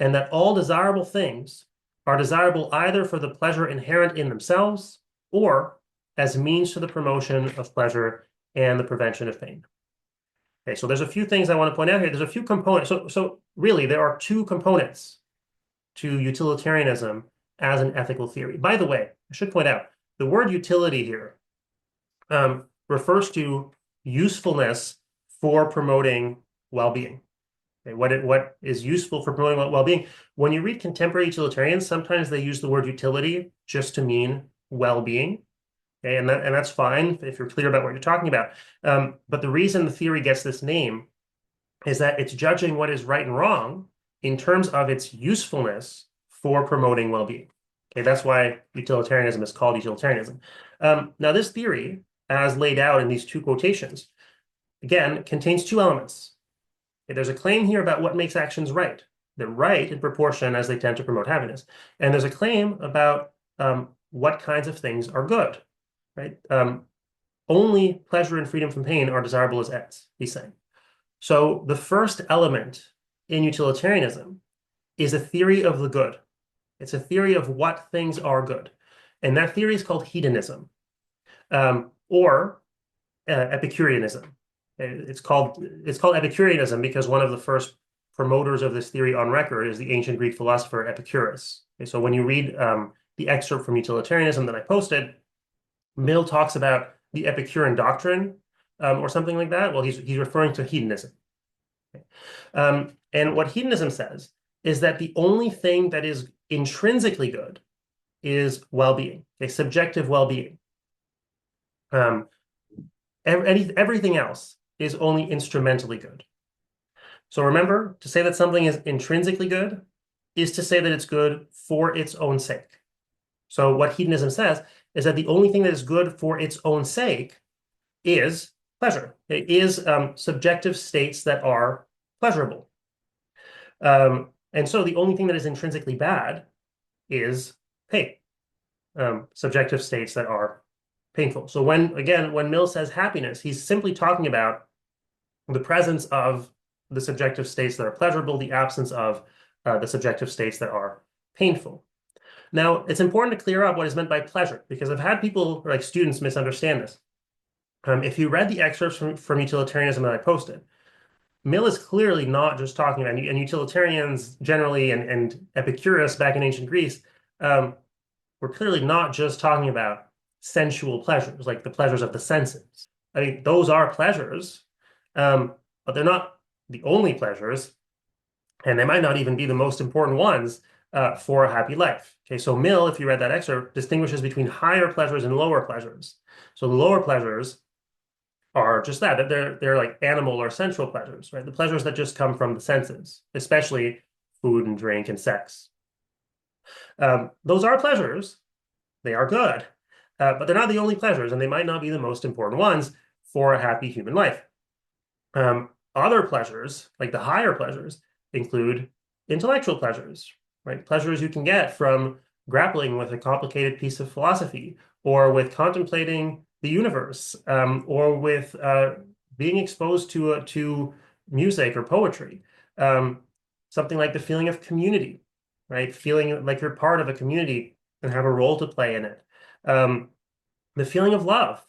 and that all desirable things are desirable either for the pleasure inherent in themselves or as means to the promotion of pleasure and the prevention of pain. Okay, so there's a few things I want to point out here. There's a few components. So really, there are two components to utilitarianism as an ethical theory. By the way, I should point out, the word utility here refers to usefulness for promoting well-being. Okay, what is useful for promoting well-being? When you read contemporary utilitarians, sometimes they use the word utility just to mean well-being. Okay, and that's fine if you're clear about what you're talking about. But the reason the theory gets this name is that it's judging what is right and wrong in terms of its usefulness for promoting well-being. Okay, that's why utilitarianism is called utilitarianism. Now, this theory, as laid out in these two quotations, again, contains two elements. Okay, there's a claim here about what makes actions right. They're right in proportion as they tend to promote happiness. And there's a claim about what kinds of things are good, right? Only pleasure and freedom from pain are desirable as ends, he's saying. So the first element in utilitarianism is a theory of the good. It's a theory of what things are good. And that theory is called hedonism or Epicureanism. It's called Epicureanism because one of the first promoters of this theory on record is the ancient Greek philosopher Epicurus. Okay, so when you read the excerpt from Utilitarianism that I posted, Mill talks about the Epicurean doctrine or something like that. Well, he's referring to hedonism. And what hedonism says is that the only thing that is intrinsically good is well-being, a subjective well-being. Um, everything else is only instrumentally good. So remember, to say that something is intrinsically good is to say that it's good for its own sake. So what hedonism says is that the only thing that is good for its own sake is pleasure. It is subjective states that are pleasurable. And so the only thing that is intrinsically bad is pain, subjective states that are painful. So when Mill says happiness, he's simply talking about the presence of the subjective states that are pleasurable, the absence of the subjective states that are painful. Now, it's important to clear up what is meant by pleasure, because I've had people, like students, misunderstand this. If you read the excerpts from Utilitarianism that I posted, Mill is clearly not just talking about, and utilitarians generally, and Epicurus back in ancient Greece, were clearly not just talking about sensual pleasures, like the pleasures of the senses. I mean, those are pleasures, but they're not the only pleasures, and they might not even be the most important ones for a happy life. Okay, so Mill, if you read that excerpt, distinguishes between higher pleasures and lower pleasures. So the lower pleasures are just that they're like animal or sensual pleasures, right? The pleasures that just come from the senses, especially food and drink and sex. Those are pleasures. They are good, but they're not the only pleasures, and they might not be the most important ones for a happy human life. Other pleasures, like the higher pleasures, include intellectual pleasures, right? Pleasures you can get from grappling with a complicated piece of philosophy, or with contemplating the universe, or with being exposed to music or poetry. Something like the feeling of community, right? Feeling like you're part of a community and have a role to play in it. The feeling of love,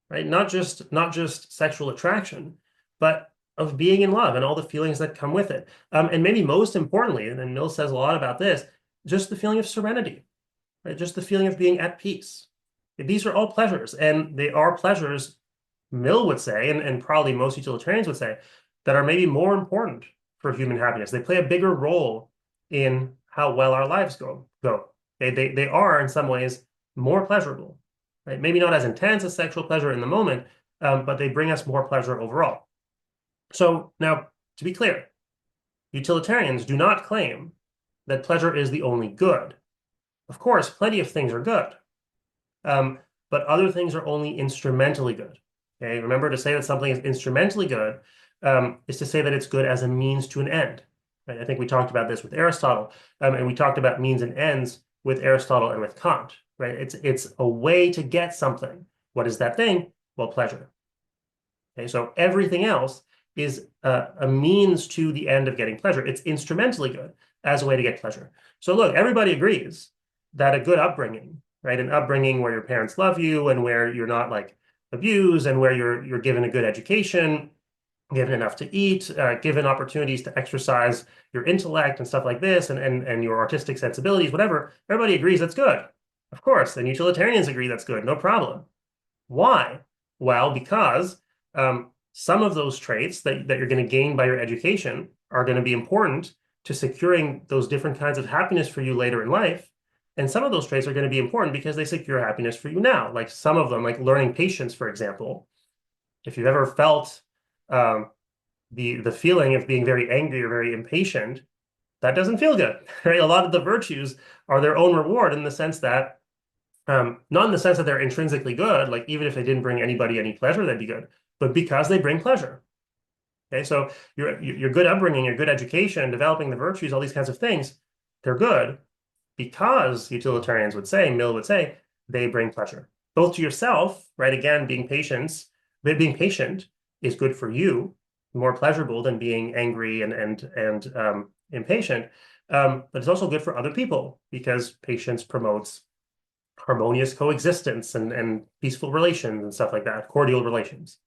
right? Not just sexual attraction, but of being in love and all the feelings that come with it. And maybe most importantly, and Mill says a lot about this, just the feeling of serenity, right? Just the feeling of being at peace. These are all pleasures, and they are pleasures, Mill would say, and probably most utilitarians would say, that are maybe more important for human happiness. They play a bigger role in how well our lives go. They are, in some ways, more pleasurable, right? Maybe not as intense as sexual pleasure in the moment, but they bring us more pleasure overall. So now, to be clear, utilitarians do not claim that pleasure is the only good. Of course, plenty of things are good, but other things are only instrumentally good. Okay, remember, to say that something is instrumentally good is to say that it's good as a means to an end. Right? I think we talked about this with Aristotle, and we talked about means and ends with Aristotle and with Kant. Right? It's a way to get something. What is that thing? Well, pleasure. Okay, so everything else is a means to the end of getting pleasure. It's instrumentally good as a way to get pleasure. So look, everybody agrees that a good upbringing, right, an upbringing where your parents love you and where you're not like abused and where you're given a good education, given enough to eat, given opportunities to exercise your intellect and stuff like this, and your artistic sensibilities, whatever, everybody agrees that's good. Of course, and utilitarians agree that's good, no problem. Why? Well, because some of those traits that you're going to gain by your education are going to be important to securing those different kinds of happiness for you later in life. And some of those traits are going to be important because they secure happiness for you now. Like some of them, like learning patience, for example. If you've ever felt the feeling of being very angry or very impatient, that doesn't feel good, right? A lot of the virtues are their own reward in the sense that, not in the sense that they're intrinsically good, like even if they didn't bring anybody any pleasure, they'd be good, but because they bring pleasure. Okay, so your good upbringing, your good education, developing the virtues, all these kinds of things, they're good because utilitarians would say, Mill would say, they bring pleasure, both to yourself, right? Again, being patient is good for you, more pleasurable than being angry and impatient. But it's also good for other people because patience promotes harmonious coexistence and peaceful relations and stuff like that, cordial relations.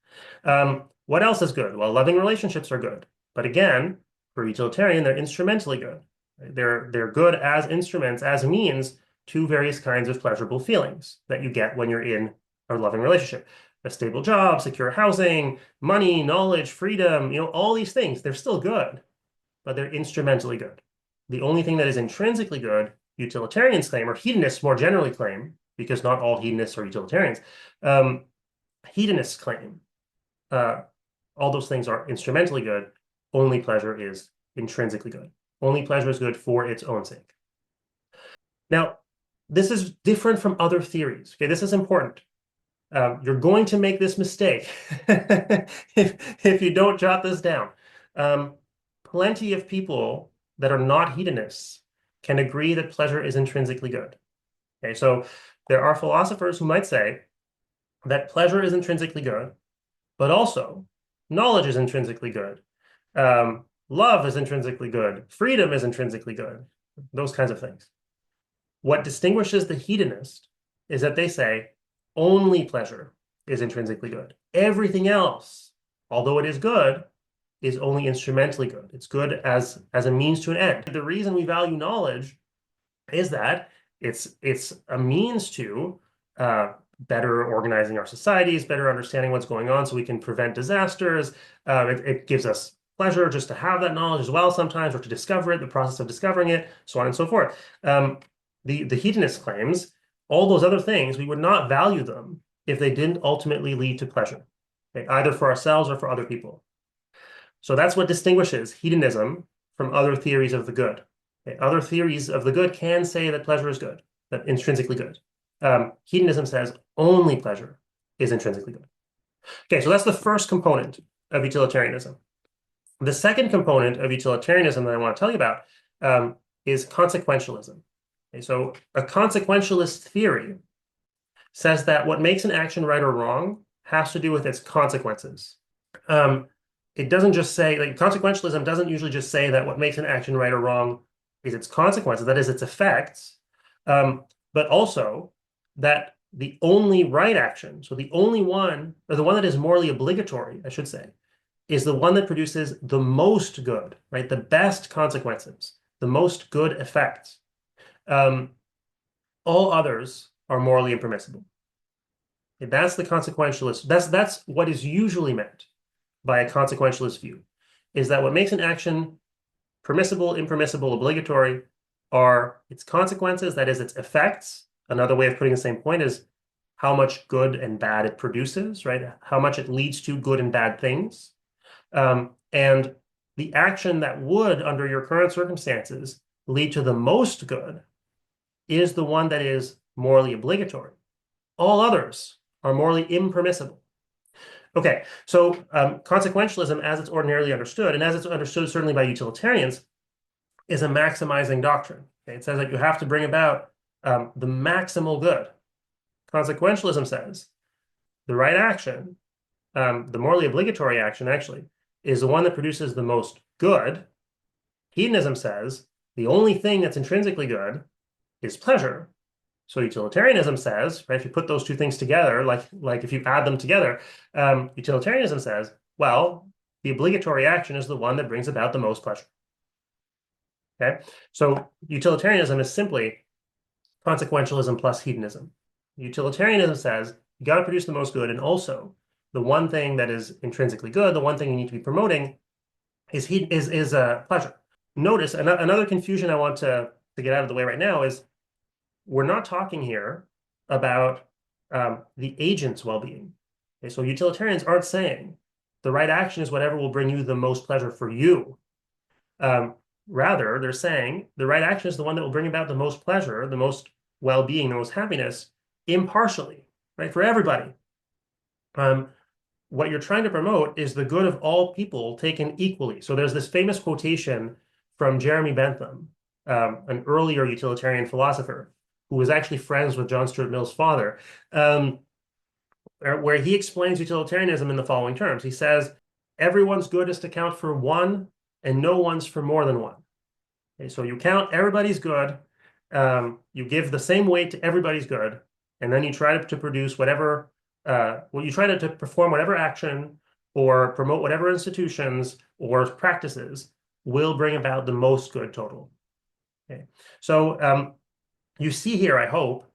What else is good? Well, loving relationships are good. But again, for utilitarian, they're instrumentally good. They're good as instruments, as means to various kinds of pleasurable feelings that you get when you're in a loving relationship. A stable job, secure housing, money, knowledge, freedom, all these things, they're still good, but they're instrumentally good. The only thing that is intrinsically good, utilitarians claim, or hedonists more generally claim, because not all hedonists are utilitarians, um, hedonists claim uh, all those things are instrumentally good. Only pleasure is intrinsically good. Only pleasure is good for its own sake. Now, this is different from other theories. Okay, this is important. You're going to make this mistake if you don't jot this down. Um, Plenty of people that are not hedonists can agree that pleasure is intrinsically good. Okay, so there are philosophers who might say that pleasure is intrinsically good, but also knowledge is intrinsically good. Love is intrinsically good. Freedom is intrinsically good. Those kinds of things. What distinguishes the hedonist is that they say only pleasure is intrinsically good. Everything else, although it is good, is only instrumentally good. It's good as a means to an end. The reason we value knowledge is that it's a means to better organizing our societies, better understanding what's going on so we can prevent disasters. It gives us pleasure just to have that knowledge as well sometimes, or to discover it, the process of discovering it, so on and so forth. The hedonist claims all those other things, we would not value them if they didn't ultimately lead to pleasure, okay, either for ourselves or for other people. So that's what distinguishes hedonism from other theories of the good. Okay, other theories of the good can say that pleasure is good, that intrinsically good. Hedonism says only pleasure is intrinsically good. Okay, so that's the first component of utilitarianism. The second component of utilitarianism that I want to tell you about is consequentialism. Okay, so a consequentialist theory says that what makes an action right or wrong has to do with its consequences. It doesn't just say, like, consequentialism doesn't usually just say that what makes an action right or wrong is its consequences, that is its effects, but also that the only right action, so the only one, or the one that is morally obligatory, I should say, is the one that produces the most good, right? The best consequences, the most good effects. All others are morally impermissible. Okay, that's the consequentialist. That's what is usually meant by a consequentialist view, is that what makes an action permissible, impermissible, obligatory are its consequences, that is, its effects. Another way of putting the same point is how much good and bad it produces, right? How much it leads to good and bad things. And the action that would, under your current circumstances, lead to the most good is the one that is morally obligatory. All others are morally impermissible. Okay, so consequentialism, as it's ordinarily understood, and as it's understood certainly by utilitarians, is a maximizing doctrine. Okay? It says that you have to bring about the maximal good. Consequentialism says the right action, the morally obligatory action actually, is the one that produces the most good. Hedonism says the only thing that's intrinsically good is pleasure. So utilitarianism says, right, if you put those two things together, like if you add them together, utilitarianism says, well, the obligatory action is the one that brings about the most pleasure. Okay, so utilitarianism is simply consequentialism plus hedonism. Utilitarianism says you got to produce the most good, and also the one thing that is intrinsically good, the one thing you need to be promoting, is pleasure. Notice another confusion I want to get out of the way right now is we're not talking here about the agent's well-being. Okay, so utilitarians aren't saying the right action is whatever will bring you the most pleasure for you. Rather, they're saying the right action is the one that will bring about the most pleasure, the most well-being, the most happiness, impartially, right, for everybody. What you're trying to promote is the good of all people taken equally. So there's this famous quotation from Jeremy Bentham, an earlier utilitarian philosopher, who was actually friends with John Stuart Mill's father, where he explains utilitarianism in the following terms. He says, everyone's good is to count for one, and no one's for more than one. Okay, so you count everybody's good, you give the same weight to everybody's good, and then you try to produce whatever, you try to perform whatever action or promote whatever institutions or practices will bring about the most good total. Okay. So you see here, I hope,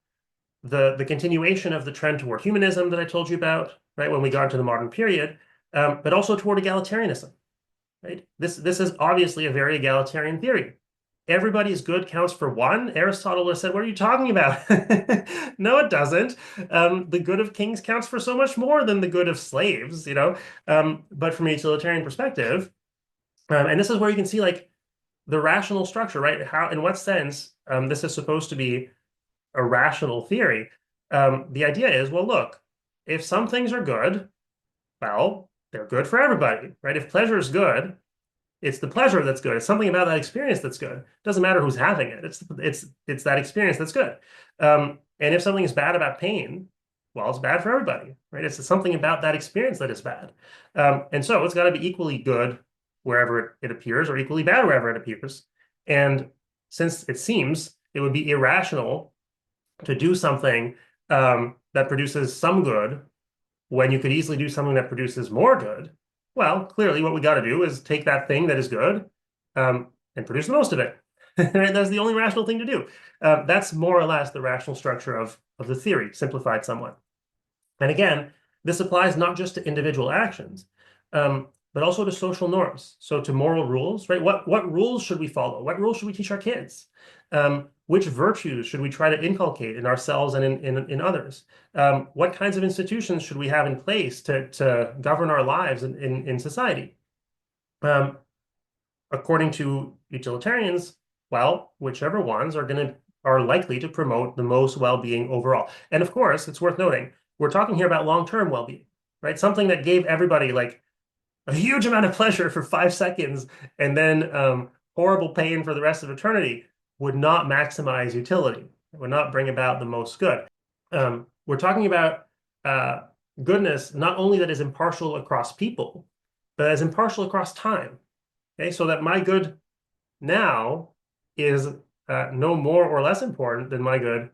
the continuation of the trend toward humanism that I told you about, right, when we got into the modern period, but also toward egalitarianism, right? This is obviously a very egalitarian theory. Everybody's good counts for one. Aristotle would have said, what are you talking about? No, it doesn't. The good of kings counts for so much more than the good of slaves, you know? But from a utilitarian perspective, and this is where you can see like the rational structure, right? How, in what sense, this is supposed to be a rational theory. The idea is, well, look, if some things are good, well, they're good for everybody, right? If pleasure is good, it's the pleasure that's good. It's something about that experience that's good. It doesn't matter who's having it. It's that experience that's good. And if something is bad about pain, well, it's bad for everybody, right? It's something about that experience that is bad. And so it's got to be equally good wherever it appears, or equally bad wherever it appears. And since it seems it would be irrational to do something that produces some good when you could easily do something that produces more good, well, clearly what we got to do is take that thing that is good and produce the most of it. Right? That's the only rational thing to do. That's more or less the rational structure of the theory, simplified somewhat. And again, this applies not just to individual actions, but also to social norms. So to moral rules, right? What rules should we follow? What rules should we teach our kids? Which virtues should we try to inculcate in ourselves and in others? What kinds of institutions should we have in place to govern our lives in society? According to utilitarians, well, whichever ones are likely to promote the most well-being overall. And of course, it's worth noting, we're talking here about long-term well-being, right? Something that gave everybody like a huge amount of pleasure for 5 seconds and then horrible pain for the rest of eternity would not maximize utility. It would not bring about the most good. We're talking about goodness not only that is impartial across people, but as impartial across time. Okay, so that my good now is no more or less important than my good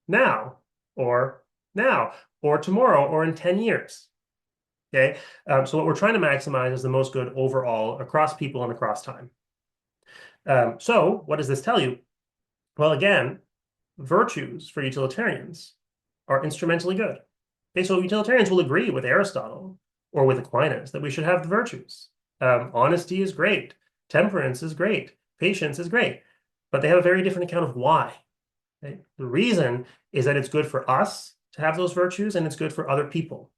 now, or now, or tomorrow, or in 10 years. Okay, so what we're trying to maximize is the most good overall across people and across time. So what does this tell you? Well, again, virtues for utilitarians are instrumentally good. Okay, so utilitarians will agree with Aristotle or with Aquinas that we should have the virtues. Honesty is great. Temperance is great. Patience is great. But they have a very different account of why. Okay? The reason is that it's good for us to have those virtues and it's good for other people.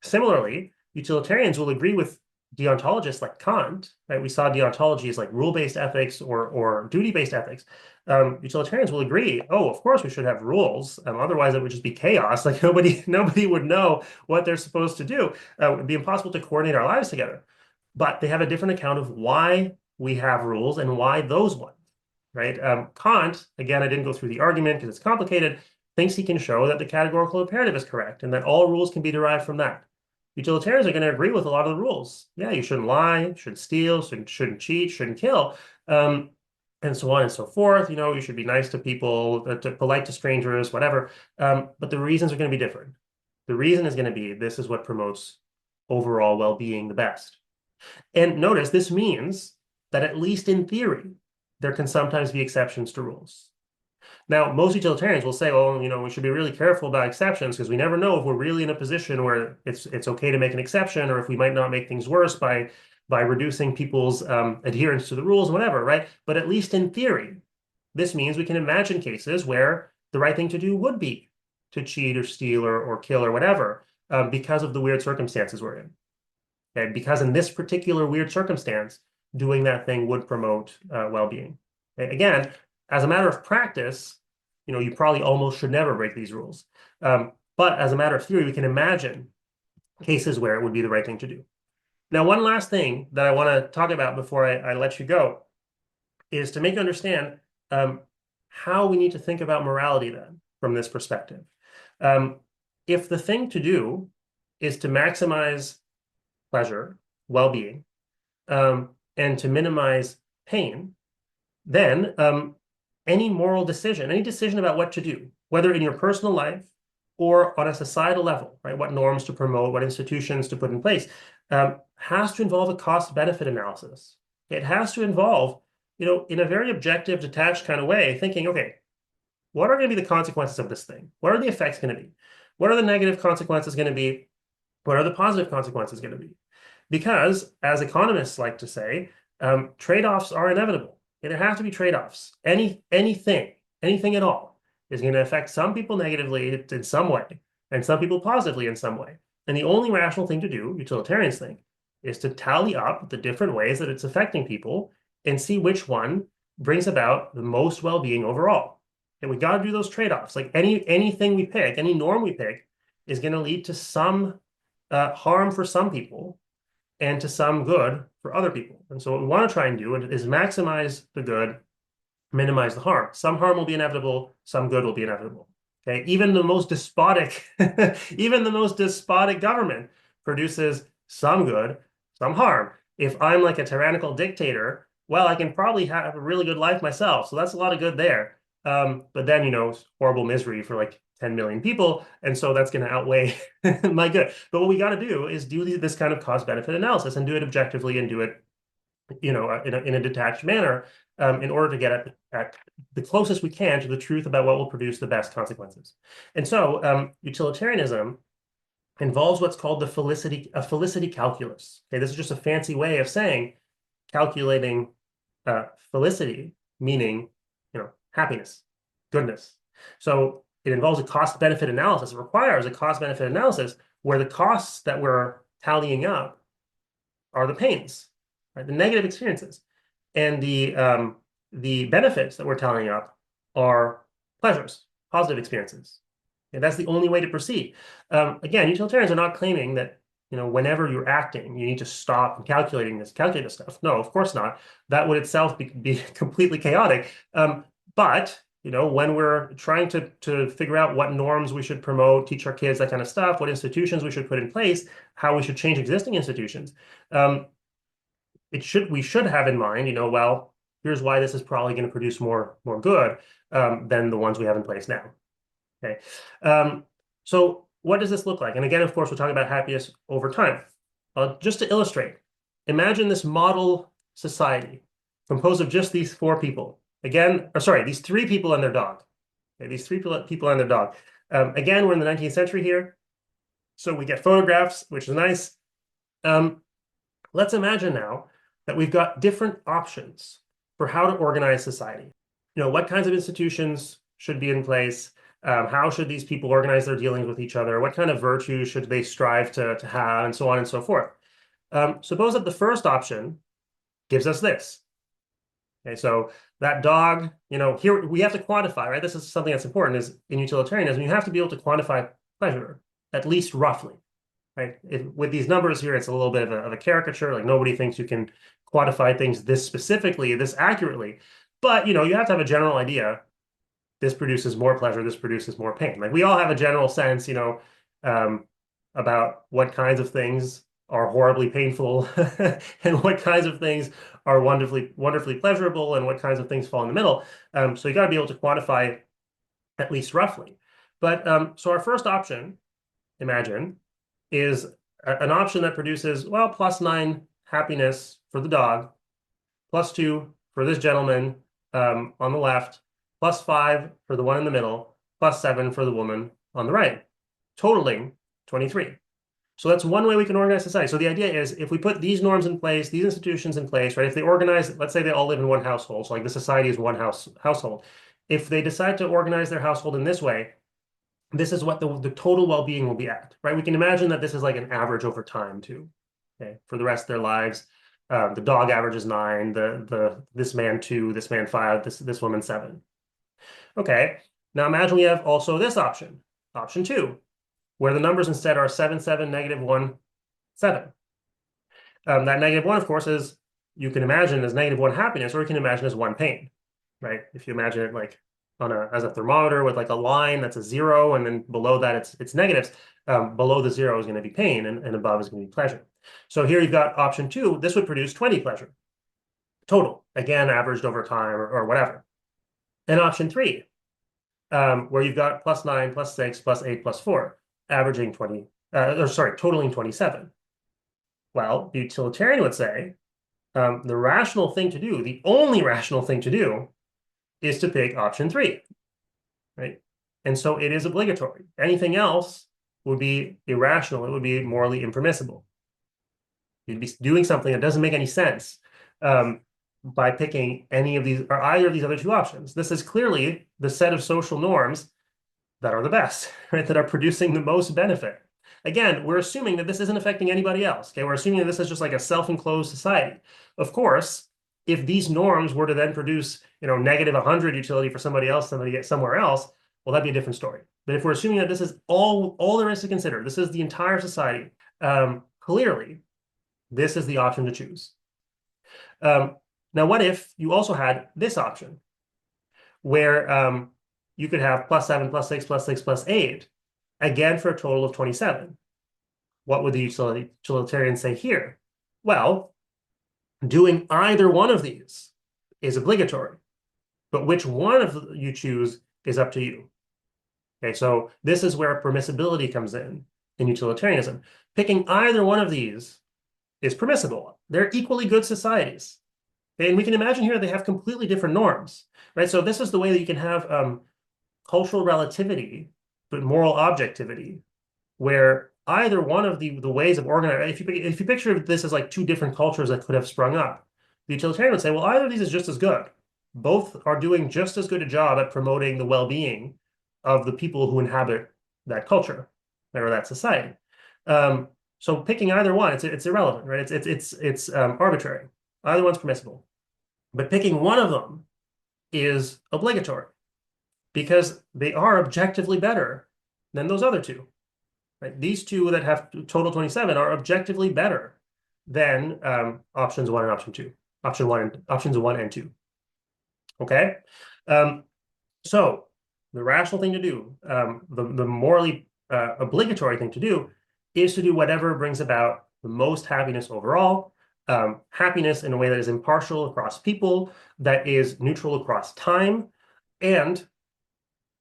Similarly, utilitarians will agree with deontologists like Kant, right? We saw deontology as like rule-based ethics or duty-based ethics. Utilitarians will agree, oh, of course we should have rules. Otherwise it would just be chaos. Like nobody would know what they're supposed to do. It would be impossible to coordinate our lives together. But they have a different account of why we have rules and why those ones, right? Kant, again, I didn't go through the argument because it's complicated, thinks he can show that the categorical imperative is correct and that all rules can be derived from that. Utilitarians are going to agree with a lot of the rules. Yeah, you shouldn't lie, shouldn't steal, shouldn't cheat, shouldn't kill, and so on and so forth. You know, you should be nice to people, polite to strangers, whatever. But the reasons are going to be different. The reason is going to be this is what promotes overall well-being the best. And notice this means that at least in theory, there can sometimes be exceptions to rules. Now, most utilitarians will say, oh, you know, we should be really careful about exceptions because we never know if we're really in a position where it's okay to make an exception or if we might not make things worse by reducing people's adherence to the rules, whatever, right? But at least in theory, this means we can imagine cases where the right thing to do would be to cheat or steal or kill or whatever because of the weird circumstances we're in. Okay? Because in this particular weird circumstance, doing that thing would promote well-being. Okay? Again, as a matter of practice, you know, you probably almost should never break these rules. But as a matter of theory, we can imagine cases where it would be the right thing to do. Now, one last thing that I want to talk about before I let you go is to make you understand how we need to think about morality then from this perspective. If the thing to do is to maximize pleasure, well-being, and to minimize pain, then any moral decision, any decision about what to do, whether in your personal life or on a societal level, right? What norms to promote, what institutions to put in place, has to involve a cost-benefit analysis. It has to involve, in a very objective, detached kind of way, thinking, okay, what are going to be the consequences of this thing? What are the effects going to be? What are the negative consequences going to be? What are the positive consequences going to be? Because, as economists like to say, trade-offs are inevitable. There have to be trade-offs. Anything at all is going to affect some people negatively in some way, and some people positively in some way. And the only rational thing to do, utilitarians think, is to tally up the different ways that it's affecting people and see which one brings about the most well-being overall. And we got to do those trade-offs. Like anything we pick, any norm we pick, is going to lead to some harm for some people and to some good for other people. And so what we want to try and do is maximize the good, minimize the harm. Some harm will be inevitable, some good will be inevitable. Okay, even the most despotic, even the most despotic government produces some good, some harm. If I'm like a tyrannical dictator, well, I can probably have a really good life myself. So that's a lot of good there. But then, horrible misery for like 10 million people. And so that's going to outweigh my good. But what we got to do is do this kind of cost benefit analysis and do it objectively and do it, in a detached manner, in order to get at the closest we can to the truth about what will produce the best consequences. And so utilitarianism involves what's called the felicity calculus. Okay, this is just a fancy way of saying calculating felicity, meaning happiness, goodness. So it involves a cost-benefit analysis. It requires a cost-benefit analysis where the costs that we're tallying up are the pains, right? The negative experiences, and the benefits that we're tallying up are pleasures, positive experiences. And that's the only way to proceed. Again, utilitarians are not claiming that whenever you're acting, you need to stop and calculate this stuff. No, of course not. That would itself be completely chaotic. But when we're trying to figure out what norms we should promote, teach our kids, that kind of stuff, what institutions we should put in place, how we should change existing institutions, we should have in mind, well, here's why this is probably going to produce more good than the ones we have in place now. Okay. So what does this look like? And again, of course, we're talking about happiness over time. Just to illustrate, imagine this model society composed of just these four people. Again, or sorry, these three people and their dog. Okay, these three people and their dog. Again, we're in the 19th century here. So we get photographs, which is nice. Let's imagine now that we've got different options for how to organize society. What kinds of institutions should be in place? How should these people organize their dealings with each other? What kind of virtues should they strive to have, and so on and so forth? Suppose that the first option gives us this. Okay, so that dog, here we have to quantify, right? This is something that's important is in utilitarianism, you have to be able to quantify pleasure, at least roughly, right? With these numbers here, it's a little bit of a caricature. Like nobody thinks you can quantify things this specifically, this accurately. But, you have to have a general idea. This produces more pleasure, this produces more pain. Like we all have a general sense, about what kinds of things are horribly painful and what kinds of things are wonderfully pleasurable and what kinds of things fall in the middle. So you got to be able to quantify at least roughly. But so our first option, imagine, is an option that produces, well, +9 happiness for the dog, +2 for this gentleman on the left, +5 for the one in the middle, +7 for the woman on the right, totaling 23. So that's one way we can organize society. So the idea is if we put these norms in place, these institutions in place, right? If they organize, let's say they all live in one household, so like the society is one household. If they decide to organize their household in this way, this is what the total well-being will be at, right? We can imagine that this is like an average over time too, okay, for the rest of their lives. The dog averages 9, this man 2, this man 5, this woman 7. Okay, now imagine we have also this option 2, where the numbers instead are 7, 7, -1, 7. That -1, of course, is you can imagine as -1 happiness, or you can imagine as 1 pain, right? If you imagine it like as a thermometer with like a line that's a 0, and then below that it's negatives. Below the 0 is going to be pain, and above is going to be pleasure. So here you've got option 2. This would produce 20 pleasure total, again averaged over time or whatever. And option 3, where you've got plus 9, plus 6, plus 8, plus 4, averaging 20, totaling 27. Well, the utilitarian would say the rational thing to do, the only rational thing to do, is to pick option 3, right? And so it is obligatory. Anything else would be irrational. It would be morally impermissible. You'd be doing something that doesn't make any sense by picking any of these or either of these other two options. This is clearly the set of social norms that are the best, right? That are producing the most benefit. Again, we're assuming that this isn't affecting anybody else. Okay, we're assuming that this is just like a self-enclosed society. Of course, if these norms were to then produce, negative 100 utility for somebody else, somebody somewhere else, well, that'd be a different story. But if we're assuming that this is all there is to consider, this is the entire society, clearly, this is the option to choose. Now, what if you also had this option, where you could have plus 7, plus 6, plus 6, plus 8, again for a total of 27. What would the utilitarian say here? Well, doing either one of these is obligatory, but which one of you choose is up to you. Okay, so this is where permissibility comes in utilitarianism. Picking either one of these is permissible. They're equally good societies. Okay, and we can imagine here they have completely different norms, right? So this is the way that you can have cultural relativity, but moral objectivity, where either one of the ways of organizing, if you picture this as like two different cultures that could have sprung up, the utilitarian would say, well, either of these is just as good. Both are doing just as good a job at promoting the well-being of the people who inhabit that culture or that society. So picking either one, it's irrelevant, right? It's arbitrary. Either one's permissible, but picking one of them is obligatory because they are objectively better than those other two. Right? These two that have total 27 are objectively better than options 1 and option 2. Options 1 and 2. Okay? So the rational thing to do, the morally obligatory thing to do is to do whatever brings about the most happiness overall, happiness in a way that is impartial across people, that is neutral across time, and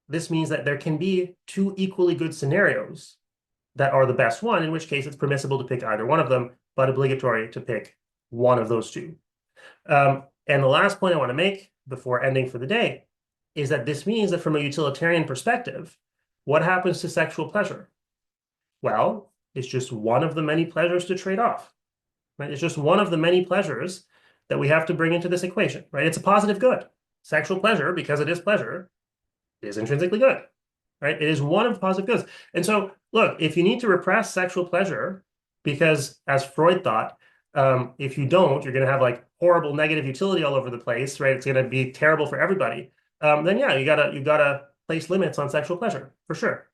this means that there can be two equally good scenarios that are the best one, in which case it's permissible to pick either one of them, but obligatory to pick one of those two. And the last point I want to make before ending for the day is that this means that from a utilitarian perspective, what happens to sexual pleasure? Well, it's just one of the many pleasures to trade off, right? It's just one of the many pleasures that we have to bring into this equation, right? It's a positive good. Sexual pleasure, because it is pleasure, is intrinsically good, right? It is one of the positive goods. And so, look, if you need to repress sexual pleasure, because as Freud thought, if you don't, you're going to have like horrible negative utility all over the place, right? It's going to be terrible for everybody. Then yeah, you gotta place limits on sexual pleasure for sure.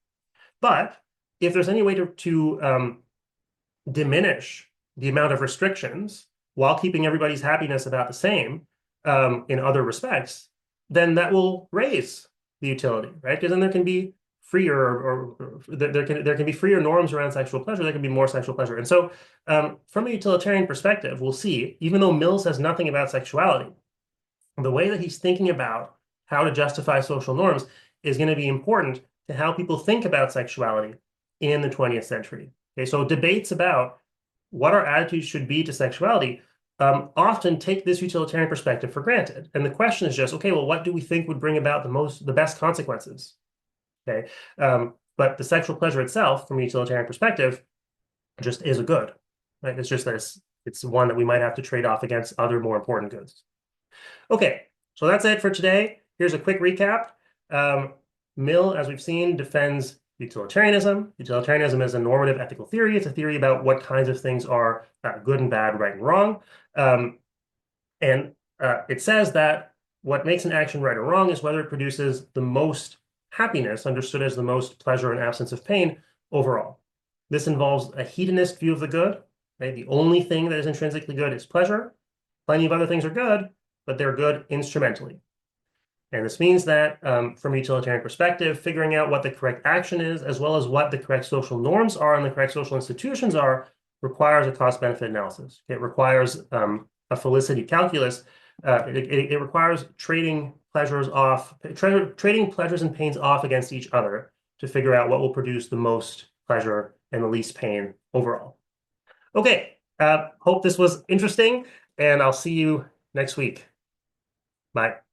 But if there's any way to diminish the amount of restrictions while keeping everybody's happiness about the same in other respects, then that will raise the utility, right? Because then there can be freer or there can be freer norms around sexual pleasure. There can be more sexual pleasure. And so from a utilitarian perspective, we'll see, even though Mill says nothing about sexuality, the way that he's thinking about how to justify social norms is going to be important to how people think about sexuality in the 20th century. Okay, so debates about what our attitudes should be to sexuality often take this utilitarian perspective for granted. And the question is just, okay, well, what do we think would bring about the best consequences? Okay, but the sexual pleasure itself, from a utilitarian perspective, just is a good, right? It's just that it's one that we might have to trade off against other more important goods. Okay, so that's it for today. Here's a quick recap. Mill, as we've seen, defends utilitarianism. Utilitarianism is a normative ethical theory. It's a theory about what kinds of things are good and bad, right and wrong. And it says that what makes an action right or wrong is whether it produces the most happiness, understood as the most pleasure and absence of pain overall. This involves a hedonist view of the good. Right? The only thing that is intrinsically good is pleasure. Plenty of other things are good, but they're good instrumentally. And this means that from a utilitarian perspective, figuring out what the correct action is, as well as what the correct social norms are and the correct social institutions are, requires a cost-benefit analysis. It requires a felicity calculus It requires trading pleasures and pains off against each other to figure out what will produce the most pleasure and the least pain overall. Okay, hope this was interesting, and I'll see you next week. Bye.